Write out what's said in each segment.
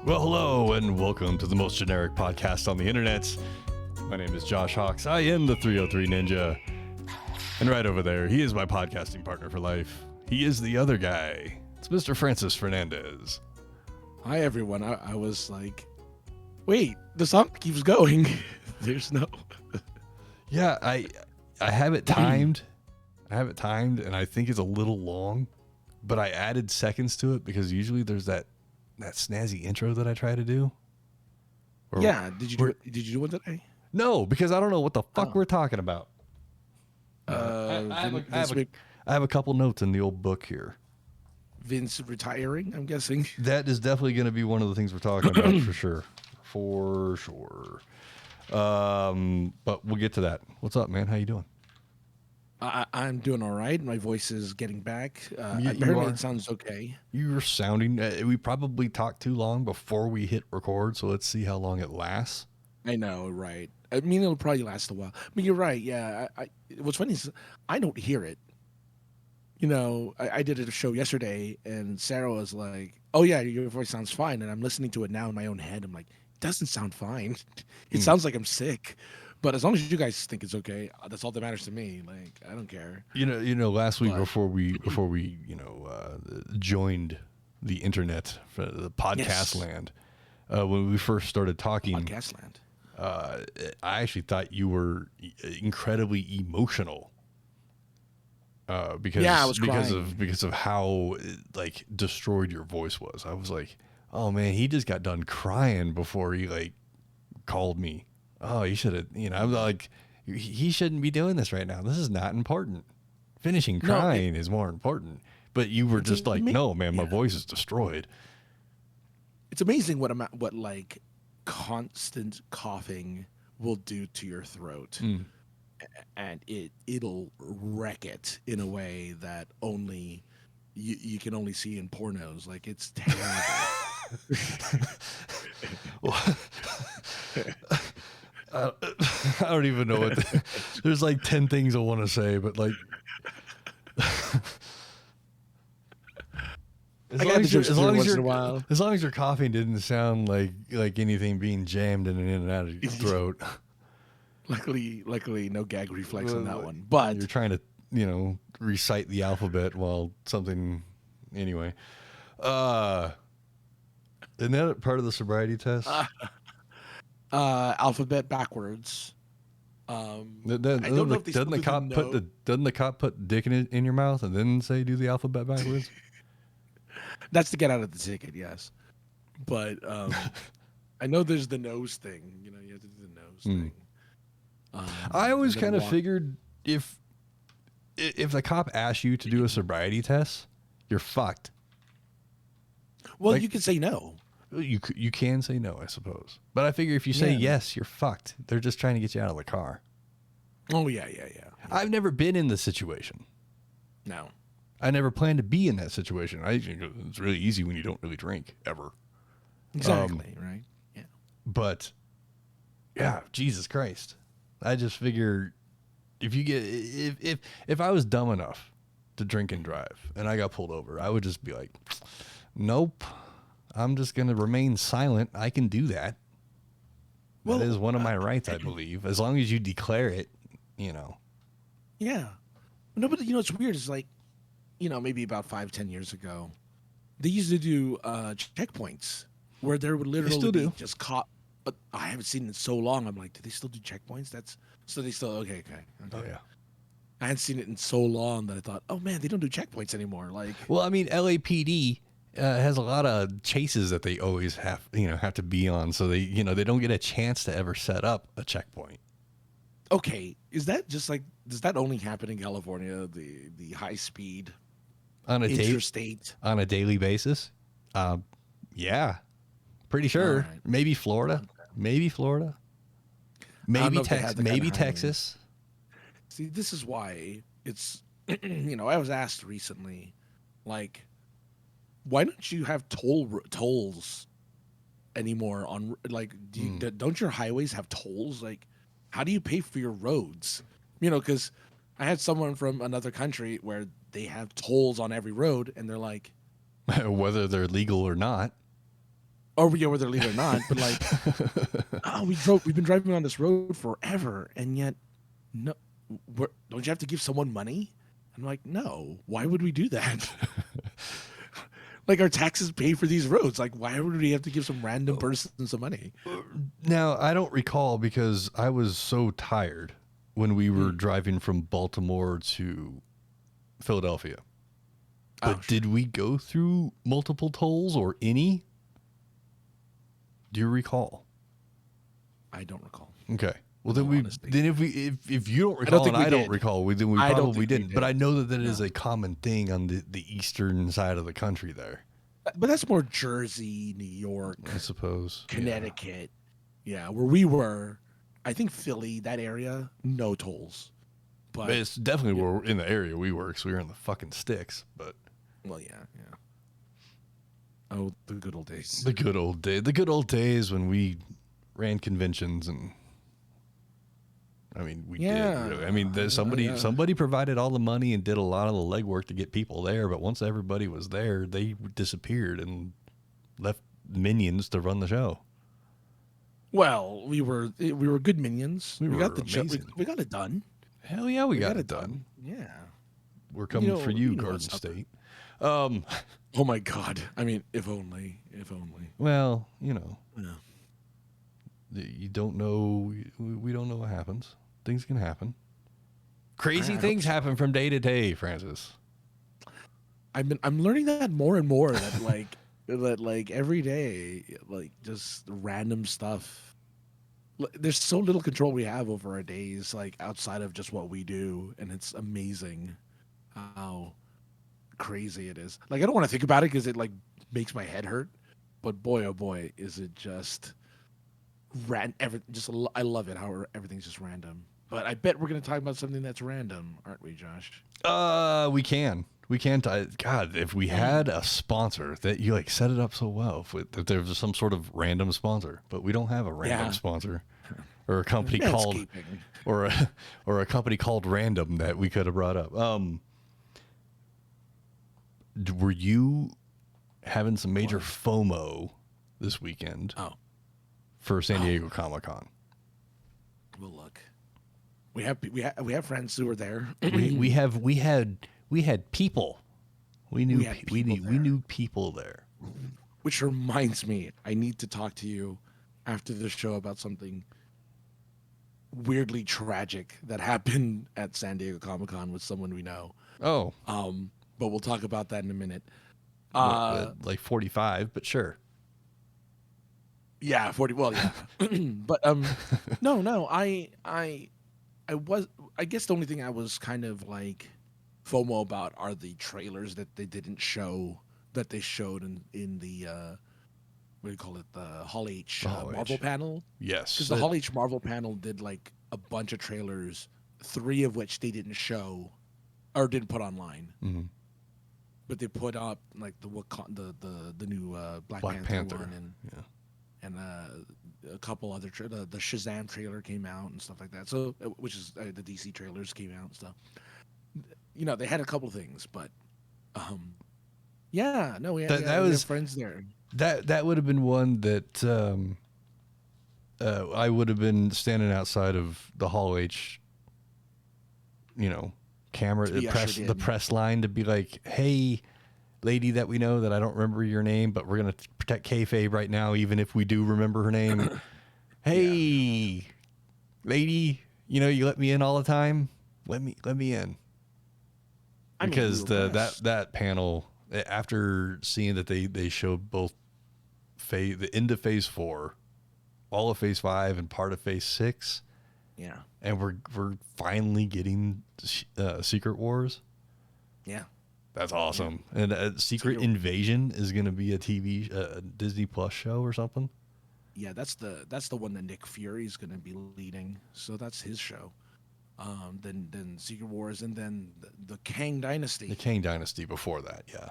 Well, hello and welcome to the most generic podcast on the internet. My name is Josh Hawks. I am the 303 Ninja. And right over there, he is my podcasting partner for life. He is the other guy. It's Mr. Francis Fernandez. Hi, everyone. I was like, wait, the song keeps going. There's no... Yeah, I have it timed. And I think it's a little long. But I added seconds to it because usually there's that snazzy intro that I try to do. Yeah, did you do one today? No, because I don't know what the fuck we're talking about. I have a couple notes in the old book here. Vince retiring, I'm guessing. That is definitely going to be one of the things we're talking about for sure. For sure. But we'll get to that. What's up, man? How you doing? I'm doing all right. My voice is getting back. Apparently it sounds okay. You're sounding... we probably talked too long before we hit record, so let's see how long it lasts. I know, right? I mean, it'll probably last a while. But you're right, yeah. What's funny is I don't hear it. You know, I did a show yesterday, and Sarah was like, oh, yeah, your voice sounds fine. And I'm listening to it now in my own head. I'm like, it doesn't sound fine. It sounds like I'm sick. But as long as you guys think it's okay, that's all that matters to me. Like, I don't care. You know, last week before we joined the internet, for the podcast land, when we first started talking, podcast land, I actually thought you were incredibly emotional. Because of how like destroyed your voice was. I was like, oh man, he just got done crying before he like called me. Oh, you should have, I'm like, he shouldn't be doing this right now. This is not important. Finishing crying is more important. But you were just like, no, man, my voice is destroyed. It's amazing what like constant coughing will do to your throat. And it'll wreck it in a way that only you can only see in pornos. Like, it's terrible. I don't even know what. There's like 10 things I want to say, but like, as long as your coughing didn't sound like anything being jammed in and out of your throat. Luckily, no gag reflex on that one. But you're trying to, recite the alphabet while something. Anyway, isn't that part of the sobriety test? Alphabet backwards. Doesn't the cop put dick in your mouth and then say do the alphabet backwards? That's to get out of the ticket, yes. But I know there's the nose thing. You have to do the nose thing. I always kind of figured if the cop asks you to do a sobriety test, you're fucked. Well, you can say no. You can say no, I suppose. But I figure if you say yes, you're fucked. They're just trying to get you out of the car. Oh, yeah. I've never been in this situation. No. I never planned to be in that situation. It's really easy when you don't really drink, ever. Exactly, right? Yeah. But, yeah, Jesus Christ. I just figure if I was dumb enough to drink and drive and I got pulled over, I would just be like, nope. I'm just going to remain silent. I can do that. Well, that is one of my rights, I believe, as long as you declare it, Yeah. No, but it's weird. It's like, maybe about 5-10 years ago, they used to do checkpoints where there would literally be just caught. But I haven't seen it in so long. I'm like, do they still do checkpoints? Okay. Oh, yeah. I hadn't seen it in so long that I thought, oh man, they don't do checkpoints anymore. Like, well, I mean, LAPD has a lot of chases that they always have to be on, so they they don't get a chance to ever set up a checkpoint. Okay, is that just like, does that only happen in California? The high speed on a interstate on a daily basis? Yeah, pretty sure. Right. Maybe Florida. Maybe Texas. See, this is why it's I was asked recently, like, why don't you have tolls anymore on, like, don't your highways have tolls? Like, how do you pay for your roads? Because I had someone from another country where they have tolls on every road, and they're like, whether they're legal or not. or yeah, whether legal or not. But like, oh, we've been driving on this road forever, and yet, no, don't you have to give someone money? I'm like, no. Why would we do that? Like, our taxes pay for these roads. Like, why would we have to give some random person some money? Now, I don't recall because I was so tired when we were driving from Baltimore to Philadelphia. But did we go through multiple tolls or any? Do you recall? I don't recall. Okay. Well, then if you don't recall and I don't recall, then we probably didn't. But I know that is a common thing on the eastern side of the country there. But that's more Jersey, New York, I suppose, Connecticut. Yeah, where we were, I think Philly, that area, no tolls. But it's definitely where in the area we were, because we were in the fucking sticks. But well, yeah. Oh, the good old days. The good old days when we ran conventions and. I mean, we did. Really. I mean, somebody provided all the money and did a lot of the legwork to get people there. But once everybody was there, they disappeared and left minions to run the show. Well, we were good minions. We got the amazing. We got it done. Hell yeah, we got it done. Yeah, we're coming for you, Garden State. Oh my God! I mean, if only. Well, you don't know. We don't know what happens. Things can happen. Crazy things happen from day to day, Francis. I'm learning that more and more. That like every day, like just random stuff. There's so little control we have over our days, like outside of just what we do, and it's amazing how crazy it is. Like, I don't want to think about it because it like makes my head hurt. But boy, oh boy, is it just I love it how everything's just random. But I bet we're going to talk about something that's random, aren't we, Josh? We can. God, if we had a sponsor that you like set it up so well, if there was some sort of random sponsor, but we don't have a random sponsor or a company called or a company called Random that we could have brought up. Were you having some major FOMO this weekend? For San Diego Comic-Con? Well, look, we have friends who were there. we had people. We knew people there. Which reminds me, I need to talk to you after the show about something weirdly tragic that happened at San Diego Comic-Con with someone we know. Oh. But we'll talk about that in a minute. Like 45, but sure. Yeah, 40. Well, yeah. But no. I guess the only thing I was kind of like FOMO about are the trailers that they didn't show that they showed in the what do you call it, the Hall H Marvel panel. Yes, because the Hall H Marvel panel did like a bunch of trailers, 3 of which they didn't show or didn't put online. Mm-hmm. But they put up like the new Black Panther one and a couple other the Shazam trailer came out and stuff like that. So which is the DC trailers came out and stuff. You know, they had a couple things, but we had friends there. That would have been one that I would have been standing outside of the Hall H, camera, the press line to be like, hey, lady that we know that I don't remember your name, but we're going to protect kayfabe right now, even if we do remember her name. Hey, lady, you let me in all the time. Let me in. Because that panel, after seeing that they showed both the end of Phase 4, all of Phase 5, and part of Phase 6. Yeah. And we're finally getting Secret Wars. Yeah. That's awesome. Yeah. And Secret Invasion is going to be a Disney Plus show or something. Yeah, that's the one that Nick Fury is going to be leading. So that's his show. Then Secret Wars, and then the Kang Dynasty. The Kang Dynasty before that, yeah.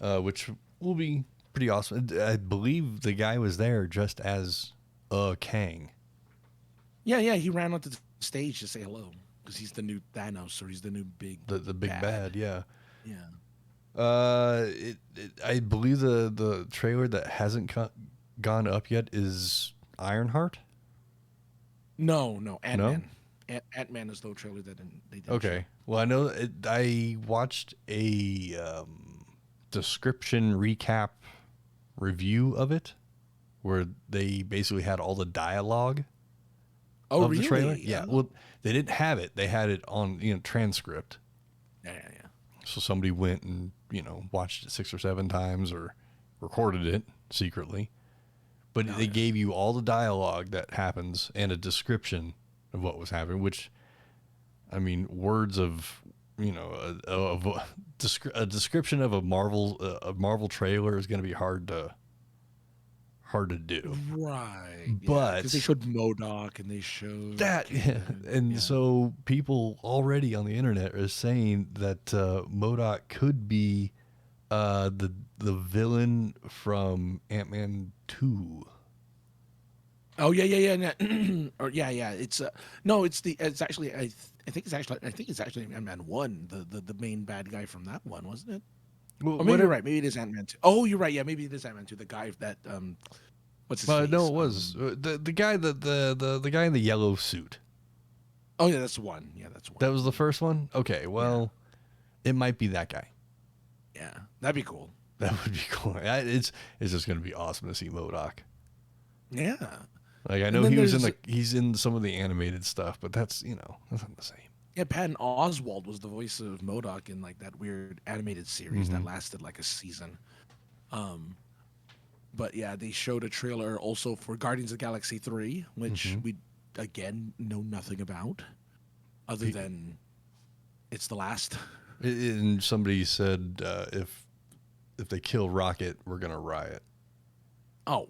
Yeah. Which will be pretty awesome. I believe the guy was there just as Kang. Yeah, he ran onto the stage to say hello because he's the new Thanos, or he's the new big the big bad, yeah. Yeah. I believe the trailer that hasn't gone up yet is Ironheart. No, No? Ant-Man. Ant-Man is the trailer that they didn't show. Okay. Well, I know I watched a description recap review of it where they basically had all the dialogue of the trailer. Yeah. Well, they didn't have it. They had it on, transcript. Yeah. So somebody went and, watched it 6 or 7 times or recorded it secretly. But they gave you all the dialogue that happens and a description of what was happening, which, I mean, words of, a description of a Marvel trailer is going to be hard to do. Right. But because they showed MODOK and they showed that, so people already on the internet are saying that MODOK could be the villain from Ant-Man 2. Oh yeah. Or yeah. It's no, it's actually I think it's actually Ant-Man 1, the main bad guy from that one, wasn't it? Well, Or maybe you're right. Maybe it is Ant-Man 2. Oh, you're right. Yeah, maybe it is Ant-Man 2. The guy that what's his face? No, it was the guy the guy in the yellow suit. Oh yeah, that's one. Yeah, that's one. That was the first one. Okay, well, it might be that guy. Yeah, that'd be cool. That would be cool. It's just gonna be awesome to see MODOK. Yeah. Like I know he's in some of the animated stuff, but that's that's not the same. Yeah, Patton Oswalt was the voice of MODOK in like that weird animated series that lasted like a season. But yeah, they showed a trailer also for Guardians of the Galaxy 3, which we again know nothing about, other than it's the last. And somebody said if they kill Rocket, we're gonna riot. Oh,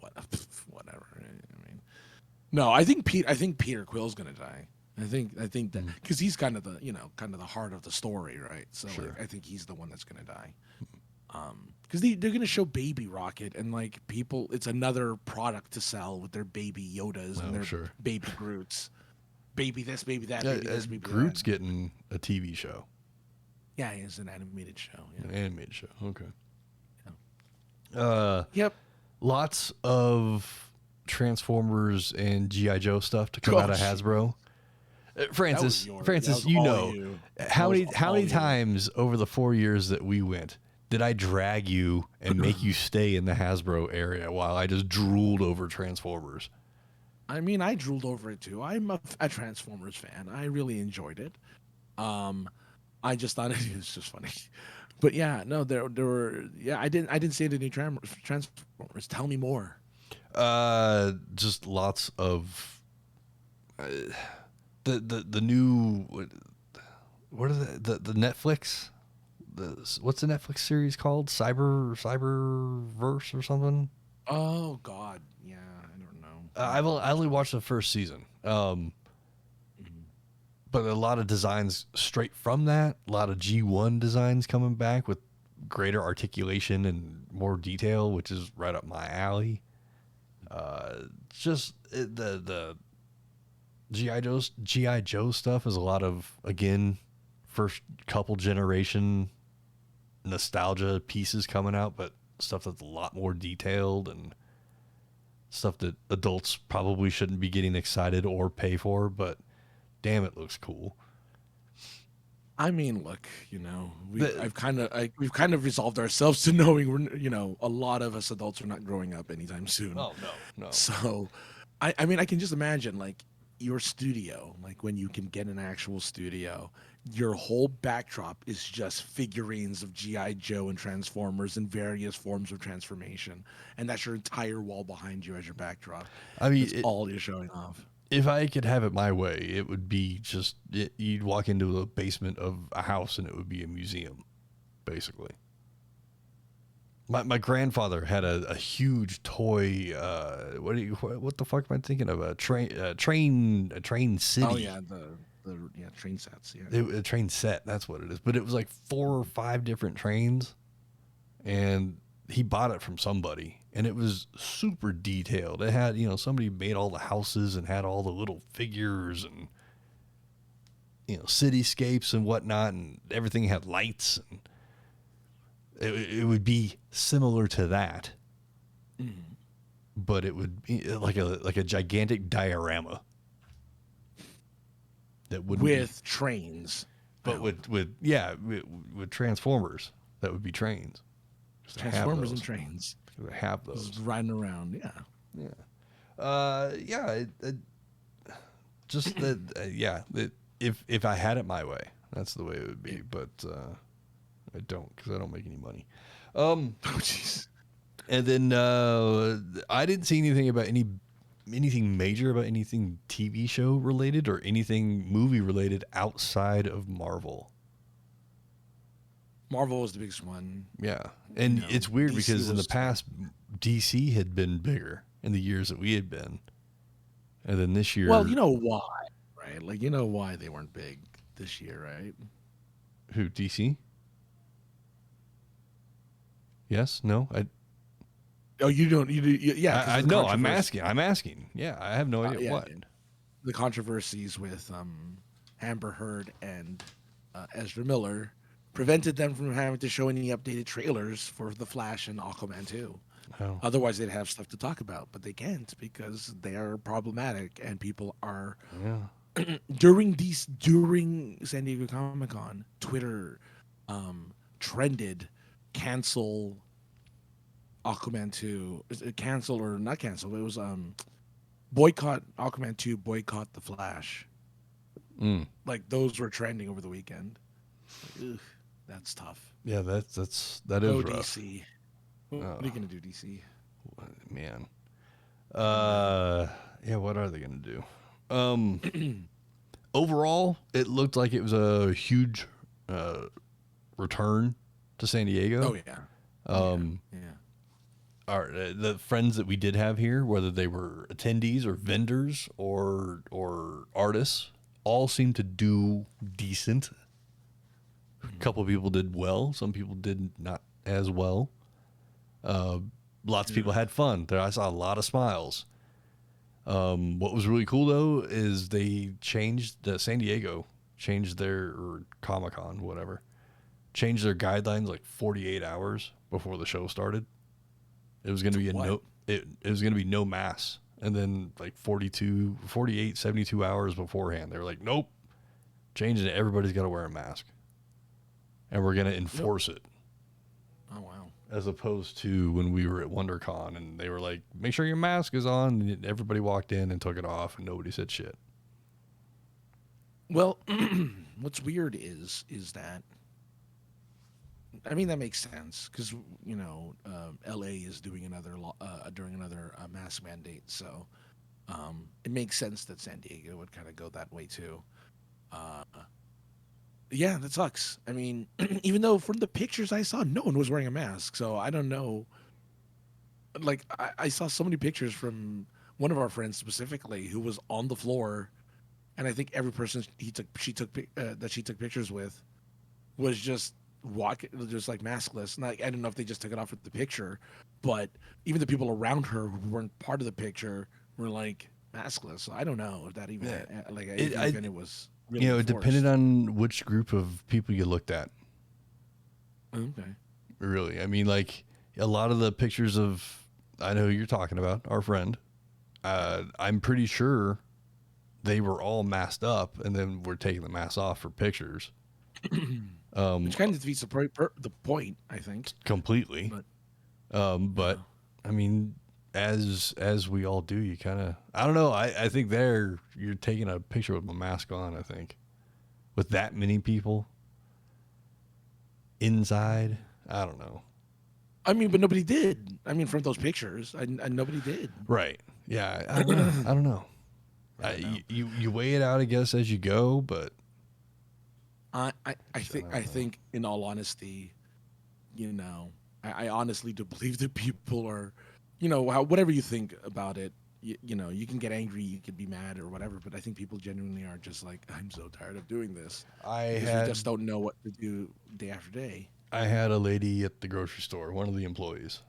whatever. I mean, no, I think Peter Quill's gonna die. I think that because he's kind of the heart of the story, right? So like, I think he's the one that's gonna die. Because they're gonna show Baby Rocket and like people, it's another product to sell with their baby Yodas and their baby Groots, baby this, baby that, baby this, baby Groot's that. getting a TV show. Yeah, it's an animated show. Yeah. An animated show. Okay. Yeah. Yep. Lots of Transformers and G.I. Joe stuff to come out of Hasbro. Francis, how many times over the 4 years that we went did I drag you and make you stay in the Hasbro area while I just drooled over Transformers? I mean, I drooled over it too. I'm a Transformers fan. I really enjoyed it. I just thought it was just funny. But yeah, no, there were I didn't see any Transformers. Tell me more. Just lots of the new what are the Netflix? What's the Netflix series called? Cyberverse or something? Oh God, yeah, I don't know. I only watched the first season. But a lot of designs straight from that. A lot of G1 designs coming back with greater articulation and more detail, which is right up my alley. Just the G.I. Joe stuff is a lot of, again, first couple generation nostalgia pieces coming out, but stuff that's a lot more detailed and stuff that adults probably shouldn't be getting excited or pay for, but damn, it looks cool. I mean, look, we've kind of resolved ourselves to knowing we're, a lot of us adults are not growing up anytime soon. Oh no. So, I mean, I can just imagine like your studio, like when you can get an actual studio, your whole backdrop is just figurines of G.I. Joe and Transformers in various forms of transformation, and that's your entire wall behind you as your backdrop. I mean, that's all you're showing off. If I could have it my way, it would be just you'd walk into the basement of a house and it would be a museum, basically. My grandfather had a huge toy. What the fuck am I thinking of? A train city. Oh yeah, the train sets. Yeah, a train set. That's what it is. But it was like 4 or 5 different trains, and he bought it from somebody, and it was super detailed. It had, somebody made all the houses and had all the little figures and, cityscapes and whatnot, and everything had lights. And it would be similar to that, but it would be like a gigantic diorama that would with trains, but with Transformers that would be trains. Just to have Transformers those. and trains. To have those Just riding around. Yeah. Just that. If I had it my way, that's the way it would be. But I don't, because I don't make any money. Oh jeez. And then I didn't see anything about anything major about anything TV show related or anything movie related outside of Marvel. Marvel was the biggest one. Yeah, and it's weird DC because in the past, DC had been bigger in the years that we had been, and then this year. Well, you know why, right? Like, you know why they weren't big this year, right? Who, DC? Yes? No? Oh, you don't. You do. Yeah. I know. I'm asking. Yeah, I have no idea what. The controversies with Amber Heard and Ezra Miller prevented them from having to show any updated trailers for The Flash and Aquaman 2. Oh. Otherwise, they'd have stuff to talk about, but they can't because they are problematic and people are. Yeah. During San Diego Comic-Con, Twitter trended cancel Aquaman 2. Cancel or not cancel? It was boycott Aquaman 2, boycott The Flash. Like, those were trending over the weekend. Ugh, that's tough. Yeah, that is rough. DC. What are you gonna do, DC? Man. Yeah, what are they gonna do? Overall, it looked like it was a huge return to San Diego. Oh yeah. The friends that we did have here, whether they were attendees or vendors or artists, all seemed to do decent. A couple of people did well. Some people did not as well. Lots of people had fun. I saw a lot of smiles. What was really cool though is they changed San Diego changed their, or Comic-Con, whatever, changed their guidelines like 48 hours before the show started. It was going to be it was going to be no mass. And then like 48, 72 hours beforehand, they were like, nope, changing it. Everybody's got to wear a mask. And we're going to enforce it. Oh, wow. As opposed to when we were at WonderCon and they were like, make sure your mask is on. And everybody walked in and took it off and nobody said shit. Well, what's weird is that, I mean, that makes sense because, you know, LA is doing another mask mandate. So it makes sense that San Diego would kind of go that way too. Yeah, that sucks. I mean, even though from the pictures I saw, no one was wearing a mask. So I don't know. Like, I saw so many pictures from one of our friends specifically who was on the floor. And I think every person she took pictures with was just like maskless. And I don't know if they just took it off with the picture, but even the people around her who weren't part of the picture were like maskless. So I don't know if that even it was. Really, you know, it depended on which group of people you looked at. Okay. Really, I mean, like a lot of the pictures of, I know who you're talking about, our friend. I'm pretty sure they were all masked up, and then we're taking the mask off for pictures. Which kind of defeats the point, I think. Completely. But I mean, as we all do, you kind of, I don't know. I think you're taking a picture with my mask on. I think with that many people inside, I don't know. I mean, but nobody did. I mean, from those pictures, nobody did. Right? Yeah. I don't know. You weigh it out, I guess, as you go, but I think in all honesty, you know, I honestly do believe that people are, you know, whatever you think about it, you know, you can get angry, you can be mad or whatever, but I think people genuinely are just like, I'm so tired of doing this. We just don't know what to do day after day. I had a lady at the grocery store, one of the employees,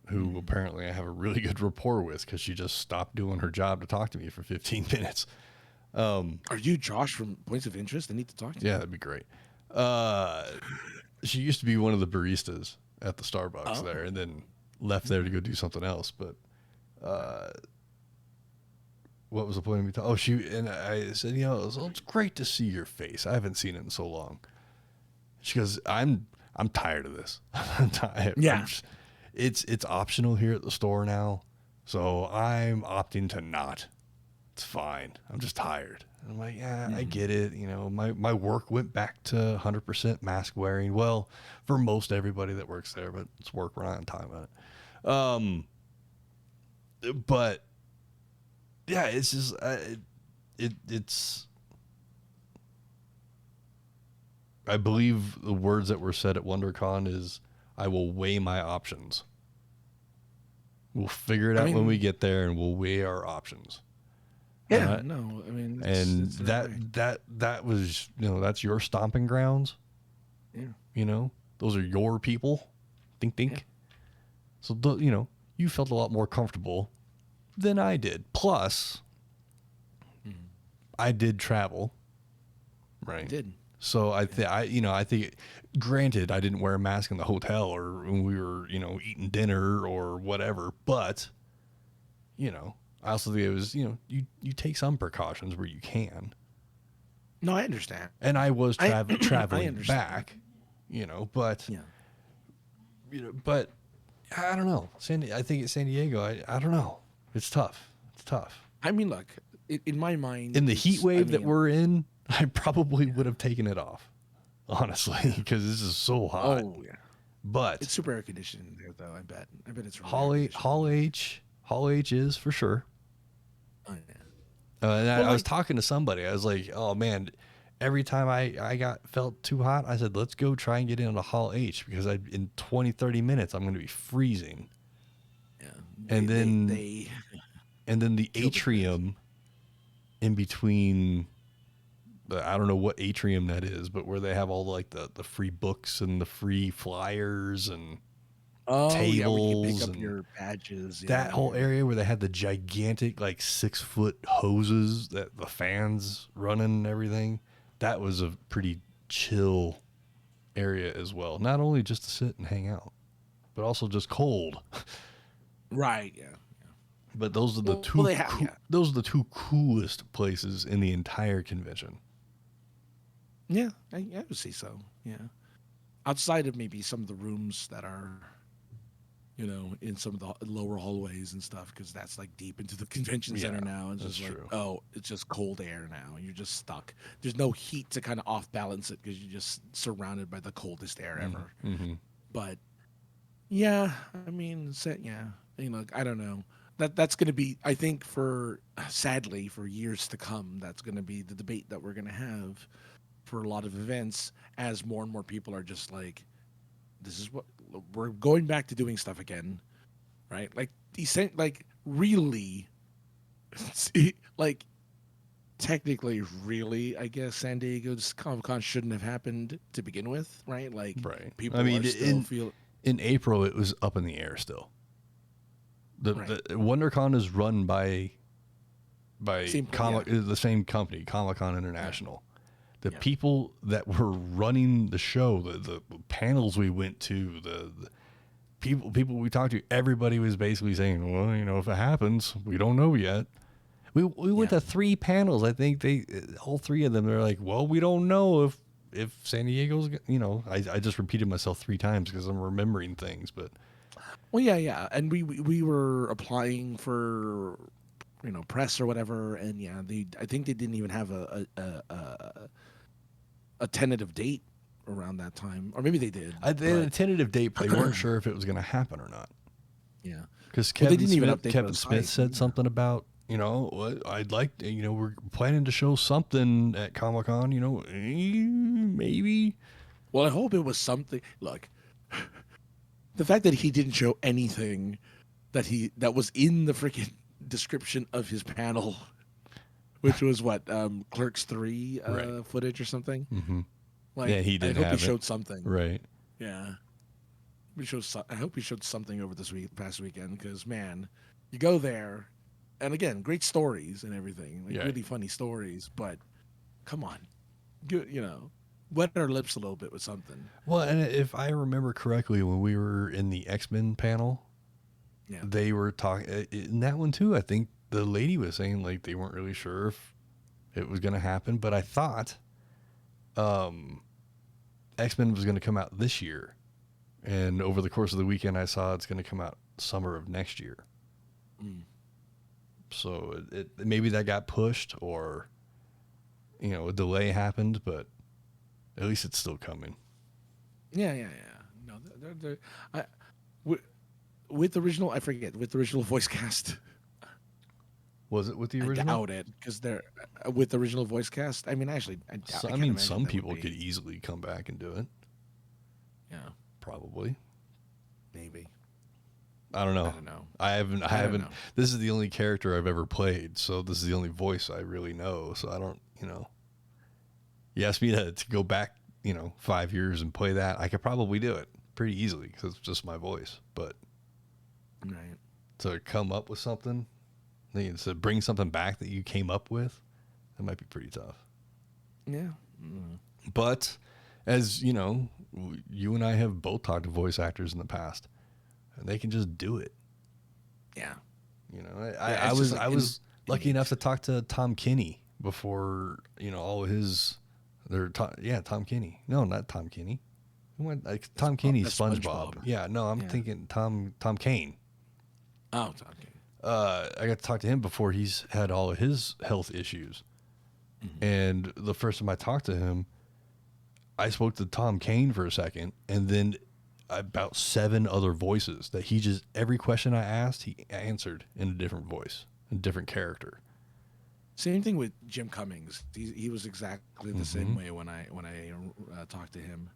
who apparently I have a really good rapport with because she just stopped doing her job to talk to me for 15 minutes. Are you Josh from Points of Interest? I need to talk to you. Yeah, that'd be great. She used to be one of the baristas at the Starbucks Oh. there, and then left there to go do something else. But what was the point of me talking? Oh, and I said, it's great to see your face. I haven't seen it in so long. She goes, I'm tired of this. I'm tired. Yeah. It's optional here at the store now, so I'm opting to not. It's fine. I'm just tired. And I'm like, yeah, I get it. My work went back to 100% mask wearing. Well, for most everybody that works there, but it's work. We're not in time on it. But yeah, it's just it's. I believe the words that were said at WonderCon is, "I will weigh my options." We'll figure it out when we get there, and we'll weigh our options. Yeah, no, I mean, and that was, that's your stomping grounds. Yeah. Those are your people. Think. Yeah. So, you felt a lot more comfortable than I did. Plus, I did travel. Right. I did. So I think, granted, I didn't wear a mask in the hotel or when we were, eating dinner or whatever, but, I also think it was, you take some precautions where you can. No, I understand. And I was traveling back, but, but I don't know. I think at San Diego, I don't know. It's tough. I mean, look, in my mind, in the heat wave that we're in, I probably would have taken it off, honestly, because this is so hot. Oh yeah, but it's super air conditioned in there, though. I bet it's really Hall H is for sure. Oh yeah. And I was talking to somebody. I was like, oh man, every time I felt too hot, I said, let's go try and get into Hall H because in 20, 30 minutes I'm going to be freezing. Yeah. And then the atrium in between. I don't know what atrium that is, but where they have all the free books and the free flyers and tables, yeah, where you pick up your badges. That whole area where they had the gigantic 6-foot hoses that the fans running and everything. That was a pretty chill area as well. Not only just to sit and hang out, but also just cold. Right. Yeah. But those are the those are the two coolest places in the entire convention. Yeah, I would say so. Yeah, outside of maybe some of the rooms that are, in some of the lower hallways and stuff, because that's deep into the convention center now. And it's just true. It's just cold air now. You're just stuck. There's no heat to kind of off balance it because you're just surrounded by the coldest air ever. Mm-hmm. But yeah, I mean, I don't know. That's going to be, I think, sadly, for years to come, that's going to be the debate that we're going to have for a lot of events as more and more people are just this is what we're going back to doing stuff again, right? Really, technically, really, I guess San Diego's Comic-Con shouldn't have happened to begin with, right? Right. People in April, it was up in the air still. The WonderCon is run by the same company, Comic-Con International. The people that were running the show, the panels we went to, the people we talked to, everybody was basically saying, well, if it happens, we don't know yet. We went to 3 panels. I think all 3 of them, they're like, well, we don't know if San Diego's, I just repeated myself 3 times because I'm remembering things, but. Well, yeah, and we were applying for, press or whatever, and I think they didn't even have a tentative date around that time, or maybe they did. They had a tentative date, but they weren't sure if it was going to happen or not. Yeah, because Kevin Smith said something about, I'd like, we're planning to show something at Comic-Con, maybe. Well, I hope it was something. Look. The fact that he didn't show anything that was in the freaking description of his panel, which was what, Clerks 3 footage or something. Mm-hmm. He did. I hope he showed something. Right. Yeah. I hope he showed something over this past weekend, because man, you go there, and again, great stories and everything, really funny stories. But come on, wet our lips a little bit with something. Well, and if I remember correctly, when we were in the X-Men panel, Yeah. they were talking in that one too. I think the lady was saying like they weren't really sure if it was going to happen, but I thought X-Men was going to come out this year, and over the course of the weekend, I saw it's going to come out summer of next year. So it maybe that got pushed, or a delay happened, but at least it's still coming. Yeah. No, with the original, I forget, with the original voice cast. Was it with the original? I doubt it, because they're with the original voice cast. I mean, actually, I can't imagine some that people would be. could easily come back and do it. Yeah, Probably. maybe. I don't know. I don't know. I haven't. know. This is the only character I've ever played, so this is the only voice I really know. So I don't. You asked me to go back, 5 years and play that. I could probably do it pretty easily because it's just my voice. But Right. to come up with something, to bring something back that you came up with, that might be pretty tough. Yeah. But as you know, you and I have both talked to voice actors in the past, and they can just do it. Yeah. I was lucky enough to talk to Tom Kenny before all of his. Tom Kenny. No, not Tom Kenny. Tom Kenny's SpongeBob. Yeah, no, I'm thinking Tom Kane. Oh, Tom Kane. I got to talk to him before he's had all of his health issues. Mm-hmm. And the first time I talked to him, I spoke to Tom Kane for a second, and then about 7 other voices that he just, every question I asked, he answered in a different voice, a different character. Same thing with Jim Cummings. He was exactly the same way when I talked to him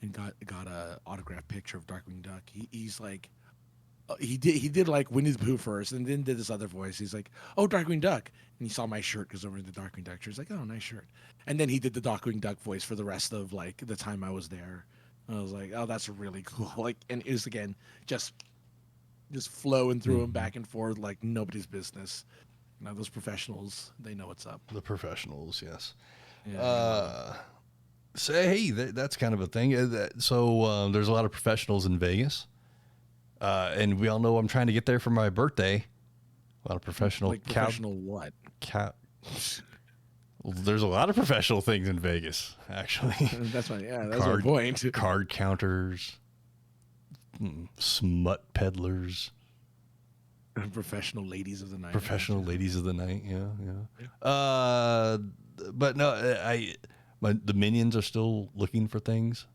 and got a autographed picture of Darkwing Duck. He's like, he did like Winnie the Pooh first, and then did this other voice. He's like, "Oh, Darkwing Duck," and he saw my shirt because over the Darkwing Duck shirt. He's like, "Oh, nice shirt." And then he did the Darkwing Duck voice for the rest of like the time I was there. And I was like, "Oh, that's really cool." Like, and it was again just flowing through him back and forth like nobody's business. Those professionals, they know what's up. The professionals, yes. Yeah. So, hey, that's kind of a thing. So there's a lot of professionals in Vegas. And we all know I'm trying to get there for my birthday. A lot of professional... professional what? Well, there's a lot of professional things in Vegas, actually. That's my point. Card counters, smut peddlers. Professional ladies of the night. Professional ladies of the night, yeah. But no, the minions are still looking for things,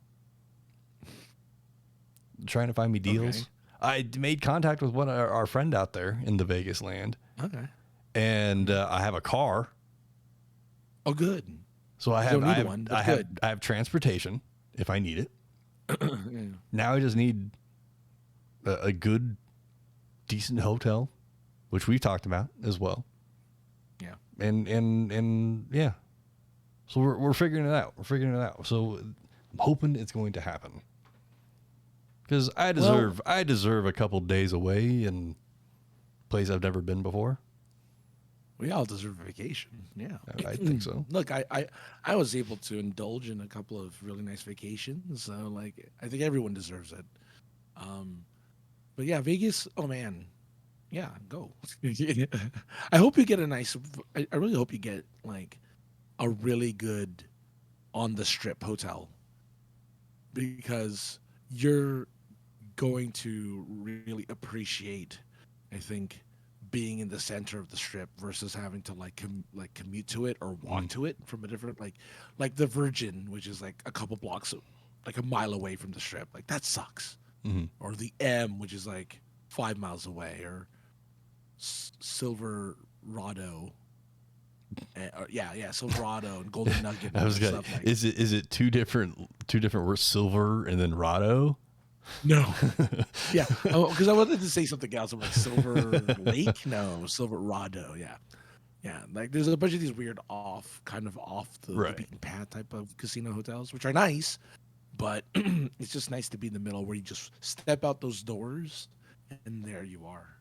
trying to find me deals. Okay. I made contact with our friend out there in the Vegas land. Okay. And I have a car. Oh, good. So I have transportation if I need it. Yeah. Now I just need a good, decent hotel, which we've talked about as well. Yeah. And yeah. So we're figuring it out. So I'm hoping it's going to happen. Because I deserve a couple days away in a place I've never been before. We all deserve a vacation. Yeah. I think so. Look, I was able to indulge in a couple of really nice vacations. So like I think everyone deserves it. But yeah, Vegas, oh man. Yeah, go. I hope you get I really hope you get like a really good on the strip hotel, because you're going to really appreciate, I think, being in the center of the strip versus having to commute to it or walk to it from a different like the Virgin, which is like a couple blocks, like a mile away from the strip. Like that sucks. Mm-hmm. Or the M, which is like 5 miles away, or Silverado. Silverado and Golden Nugget. Is it two different words, silver and then Rado? No. Yeah. Because I wanted to say something else. I'm like Silver Lake? No, Silverado. Yeah. Yeah. Like there's a bunch of these weird off the beaten path type of casino hotels, which are nice, but it's just nice to be in the middle where you just step out those doors and there you are.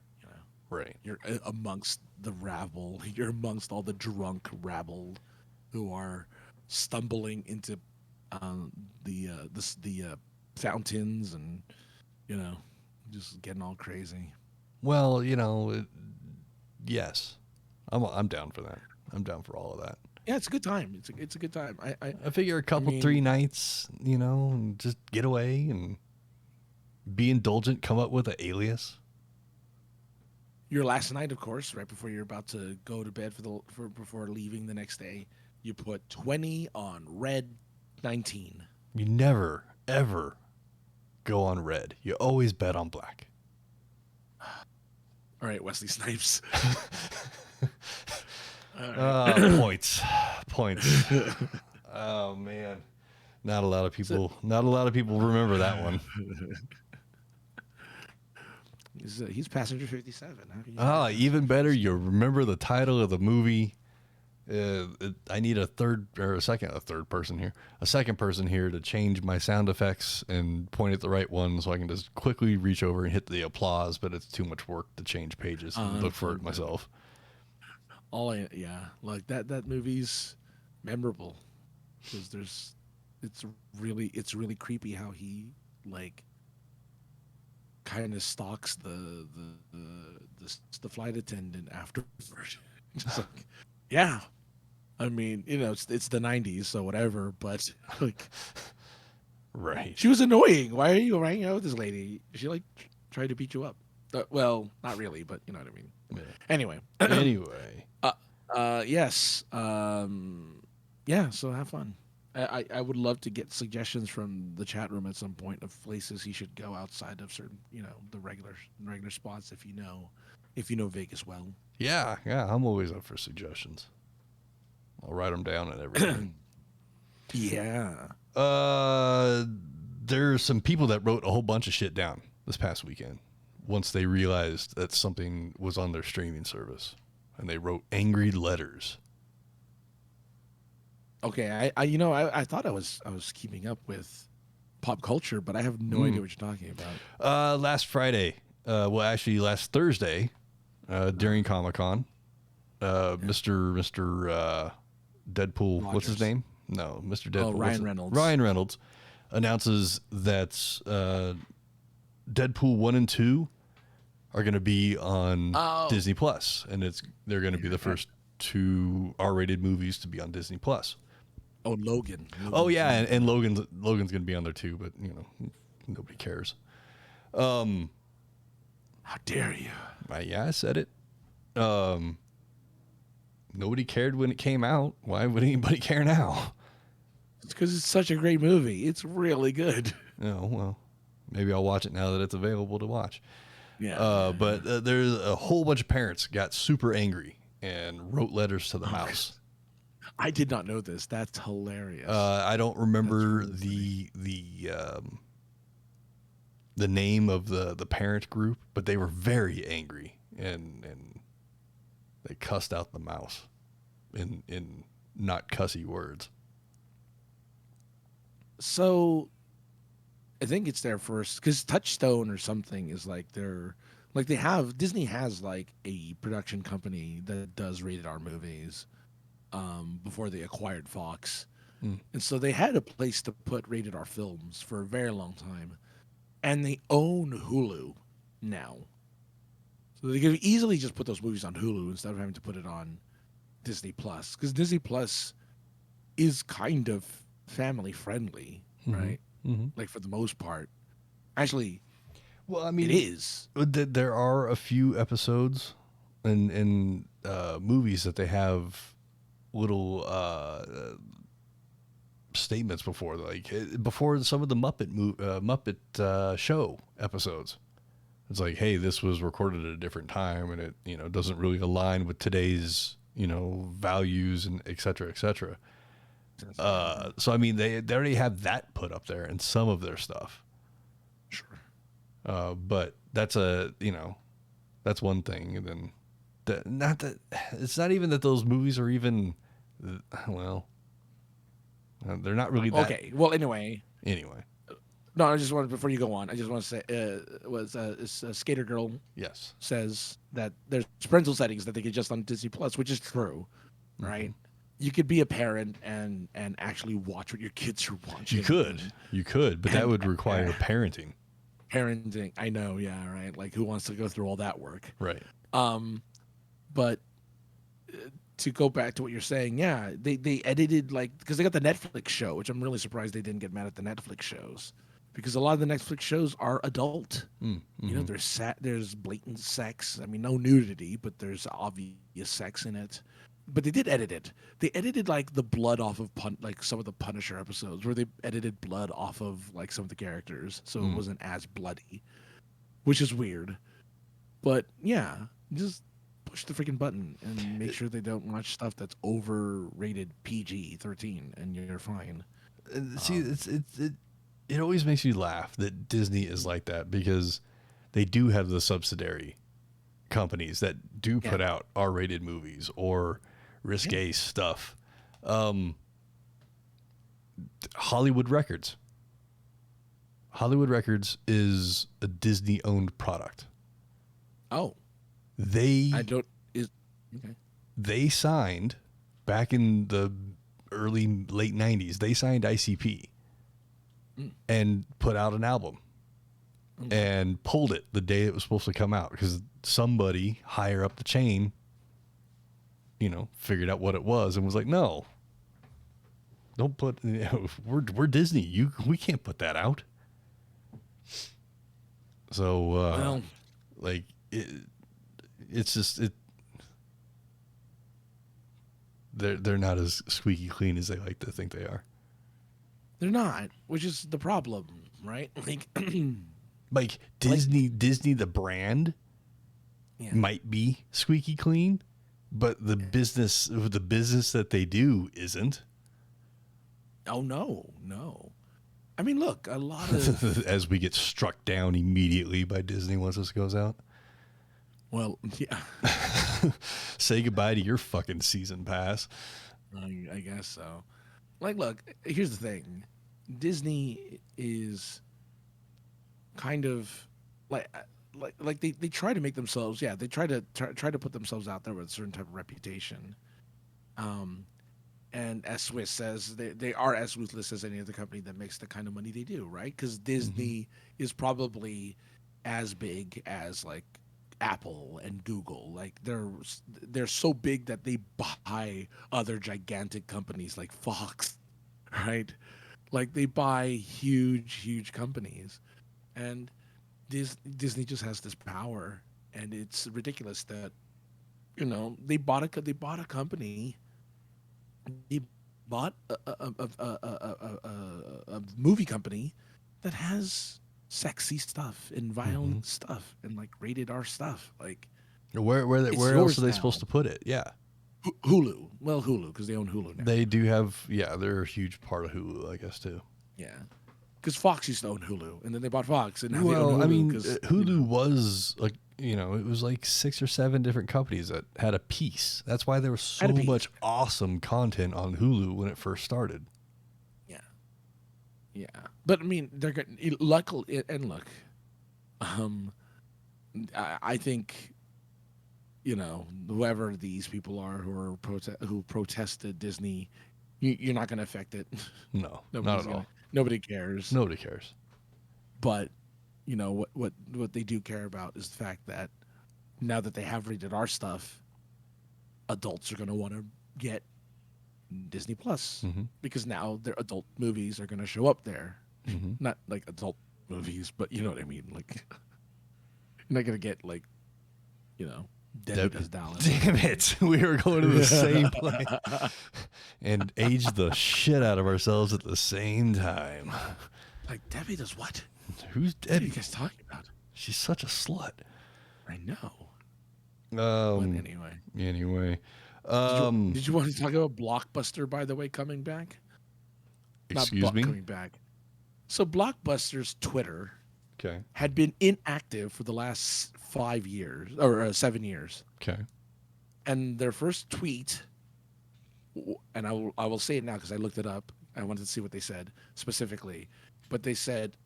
Right. You're amongst the rabble. You're amongst all the drunk rabble who are stumbling into The fountains and you know just getting all crazy. Well, yes, I'm down for that. I'm down for all of that. Yeah, it's a good time. It's a good time. I figure a couple, mean, 3 nights, and just get away and be indulgent. Come up with an alias. your last night, of course, right before you're about to go to bed before leaving the next day, you put 20 on red 19. You never ever go on red. You always bet on black. All right, Wesley Snipes. Points. Oh man, not a lot of people remember that one. He's passenger 57. Even better, you remember the title of the movie. I need a second person here to change my sound effects and point at the right one so I can just quickly reach over and hit the applause, but it's too much work to change pages and look for it myself. Like that movie's memorable because it's really creepy how he like kind of stalks the flight attendant afterwards. Just like, yeah, I mean, it's the 90s, so whatever. But like, right, she was annoying. Why are you hanging out with this lady? She like tried to beat you up. Well, not really, but you know what I mean. Yeah. Anyway. Yes. Yeah. So have fun. I would love to get suggestions from the chat room at some point of places he should go outside of certain, the regular spots if you know Vegas well. Yeah. I'm always up for suggestions. I'll write them down and everything. Yeah. There's some people that wrote a whole bunch of shit down this past weekend once they realized that something was on their streaming service, and they wrote angry letters. Okay, I thought I was keeping up with pop culture, but I have no idea what you're talking about. Last Friday, actually last Thursday, during Comic-Con, Mr. Deadpool, Rogers. What's his name? No, Mr. Deadpool. Ryan Reynolds. Ryan Reynolds announces that Deadpool 1 and 2 are going to be on Disney Plus, and they're going to be the first 2 R-rated movies to be on Disney Plus. Oh, Logan. Oh yeah, and Logan's going to be on there too, but nobody cares. How dare you? Yeah, I said it. Nobody cared when it came out. Why would anybody care now? It's because it's such a great movie. It's really good. Oh, well, maybe I'll watch it now that it's available to watch. Yeah. But there's a whole bunch of parents got super angry and wrote letters to the mouse. I did not know this. That's hilarious. I don't remember really the name of the parent group, but they were very angry and they cussed out the mouse in not cussy words. So I think it's their first, because Touchstone or something is like Disney has like a production company that does rated R movies before they acquired Fox. And so they had a place to put rated R films for a very long time. And they own Hulu now. So they could easily just put those movies on Hulu instead of having to put it on Disney Plus. Because Disney Plus is kind of family friendly, right? Mm-hmm. Like for the most part. Actually, well, I mean, it is. There are a few episodes in movies that they have little statements before, like before some of the Muppet show episodes. It's like, hey, this was recorded at a different time, and it doesn't really align with today's values and et cetera, et cetera. So I mean, they already have that put up there in some of their stuff. Sure. But that's that's one thing, and then it's not even that those movies are even they're not really that. Okay. Well, anyway. No, I just wanted, before you go on, I just want to say, Skater Girl says that there's parental settings that they get just on Disney Plus, which is true, right? you could be a parent and actually watch what your kids are watching. You could, but that And- would require parenting. Parenting, I know, yeah, right. Like, who wants to go through all that work? Right. But to go back to what you're saying, yeah, they edited, like, because they got the Netflix show, which I'm really surprised they didn't get mad at the Netflix shows, because a lot of the Netflix shows are adult. Mm-hmm. You know, there's blatant sex. I mean, no nudity, but there's obvious sex in it. But they did edit it. They edited like the blood off of like some of the Punisher episodes, where they edited blood off of like some of the characters, so it wasn't as bloody, which is weird. But yeah, just push the freaking button and make sure they don't watch stuff that's overrated PG-13, and you're fine. See, it always makes you laugh that Disney is like that, because they do have the subsidiary companies that do put out R-rated movies or risque stuff. Hollywood Records. Hollywood Records is a Disney-owned product. Oh, They okay. They signed back in the late 90s. They signed ICP and put out an album and pulled it the day it was supposed to come out, because somebody higher up the chain, figured out what it was and was like, no, don't put, we're Disney. We can't put that out. So, it's just, they're not as squeaky clean as they like to think they are. They're not, which is the problem, right? Like Disney, the brand might be squeaky clean, but the business that they do isn't. Oh no. I mean, look, a lot of as we get struck down immediately by Disney once this goes out. Well, yeah. Say goodbye to your fucking season pass. I guess so. Like, look, here's the thing. Disney is kind of like they try to make themselves, they try to put themselves out there with a certain type of reputation. And as Swiss says, they are as ruthless as any other company that makes the kind of money they do, right? Because Disney is probably as big as like Apple and Google. Like they're so big that they buy other gigantic companies like Fox, right? Like they buy huge companies, and Disney just has this power, and it's ridiculous that they bought a company. They bought a movie company that has sexy stuff and violent stuff and like rated R stuff. Like where else are they supposed to put it? Yeah. Hulu. Well, Hulu, because they own Hulu now. They do have, they're a huge part of Hulu, I guess, too. Yeah. Because Fox used to own Hulu, and then they bought Fox, and now they own Hulu. Hulu was like, it was like 6 or 7 different companies that had a piece. That's why there was so much awesome content on Hulu when it first started. Yeah. Yeah. But, I mean, they're getting, luckily, and look, I think, whoever these people are who protested Disney, you're not going to affect it. No, not at all. Nobody cares. Nobody cares. But, what they do care about is the fact that now that they have rated R stuff, adults are going to want to get Disney Plus, because now their adult movies are going to show up there. Not like adult movies, but you know what I mean. Like, you're not going to get like, Debbie Does Dallas. Damn it. We were going to the same place and aged the shit out of ourselves at the same time. Like, Debbie does what? Who's Debbie? What are you guys talking about? She's such a slut. I know. But anyway. Did you want to talk about Blockbuster, by the way, coming back? Excuse me? Coming back. So Blockbuster's Twitter had been inactive for the last 5 years or 7 years. Okay. And their first tweet, and I will say it now because I looked it up. I wanted to see what they said specifically, but they said,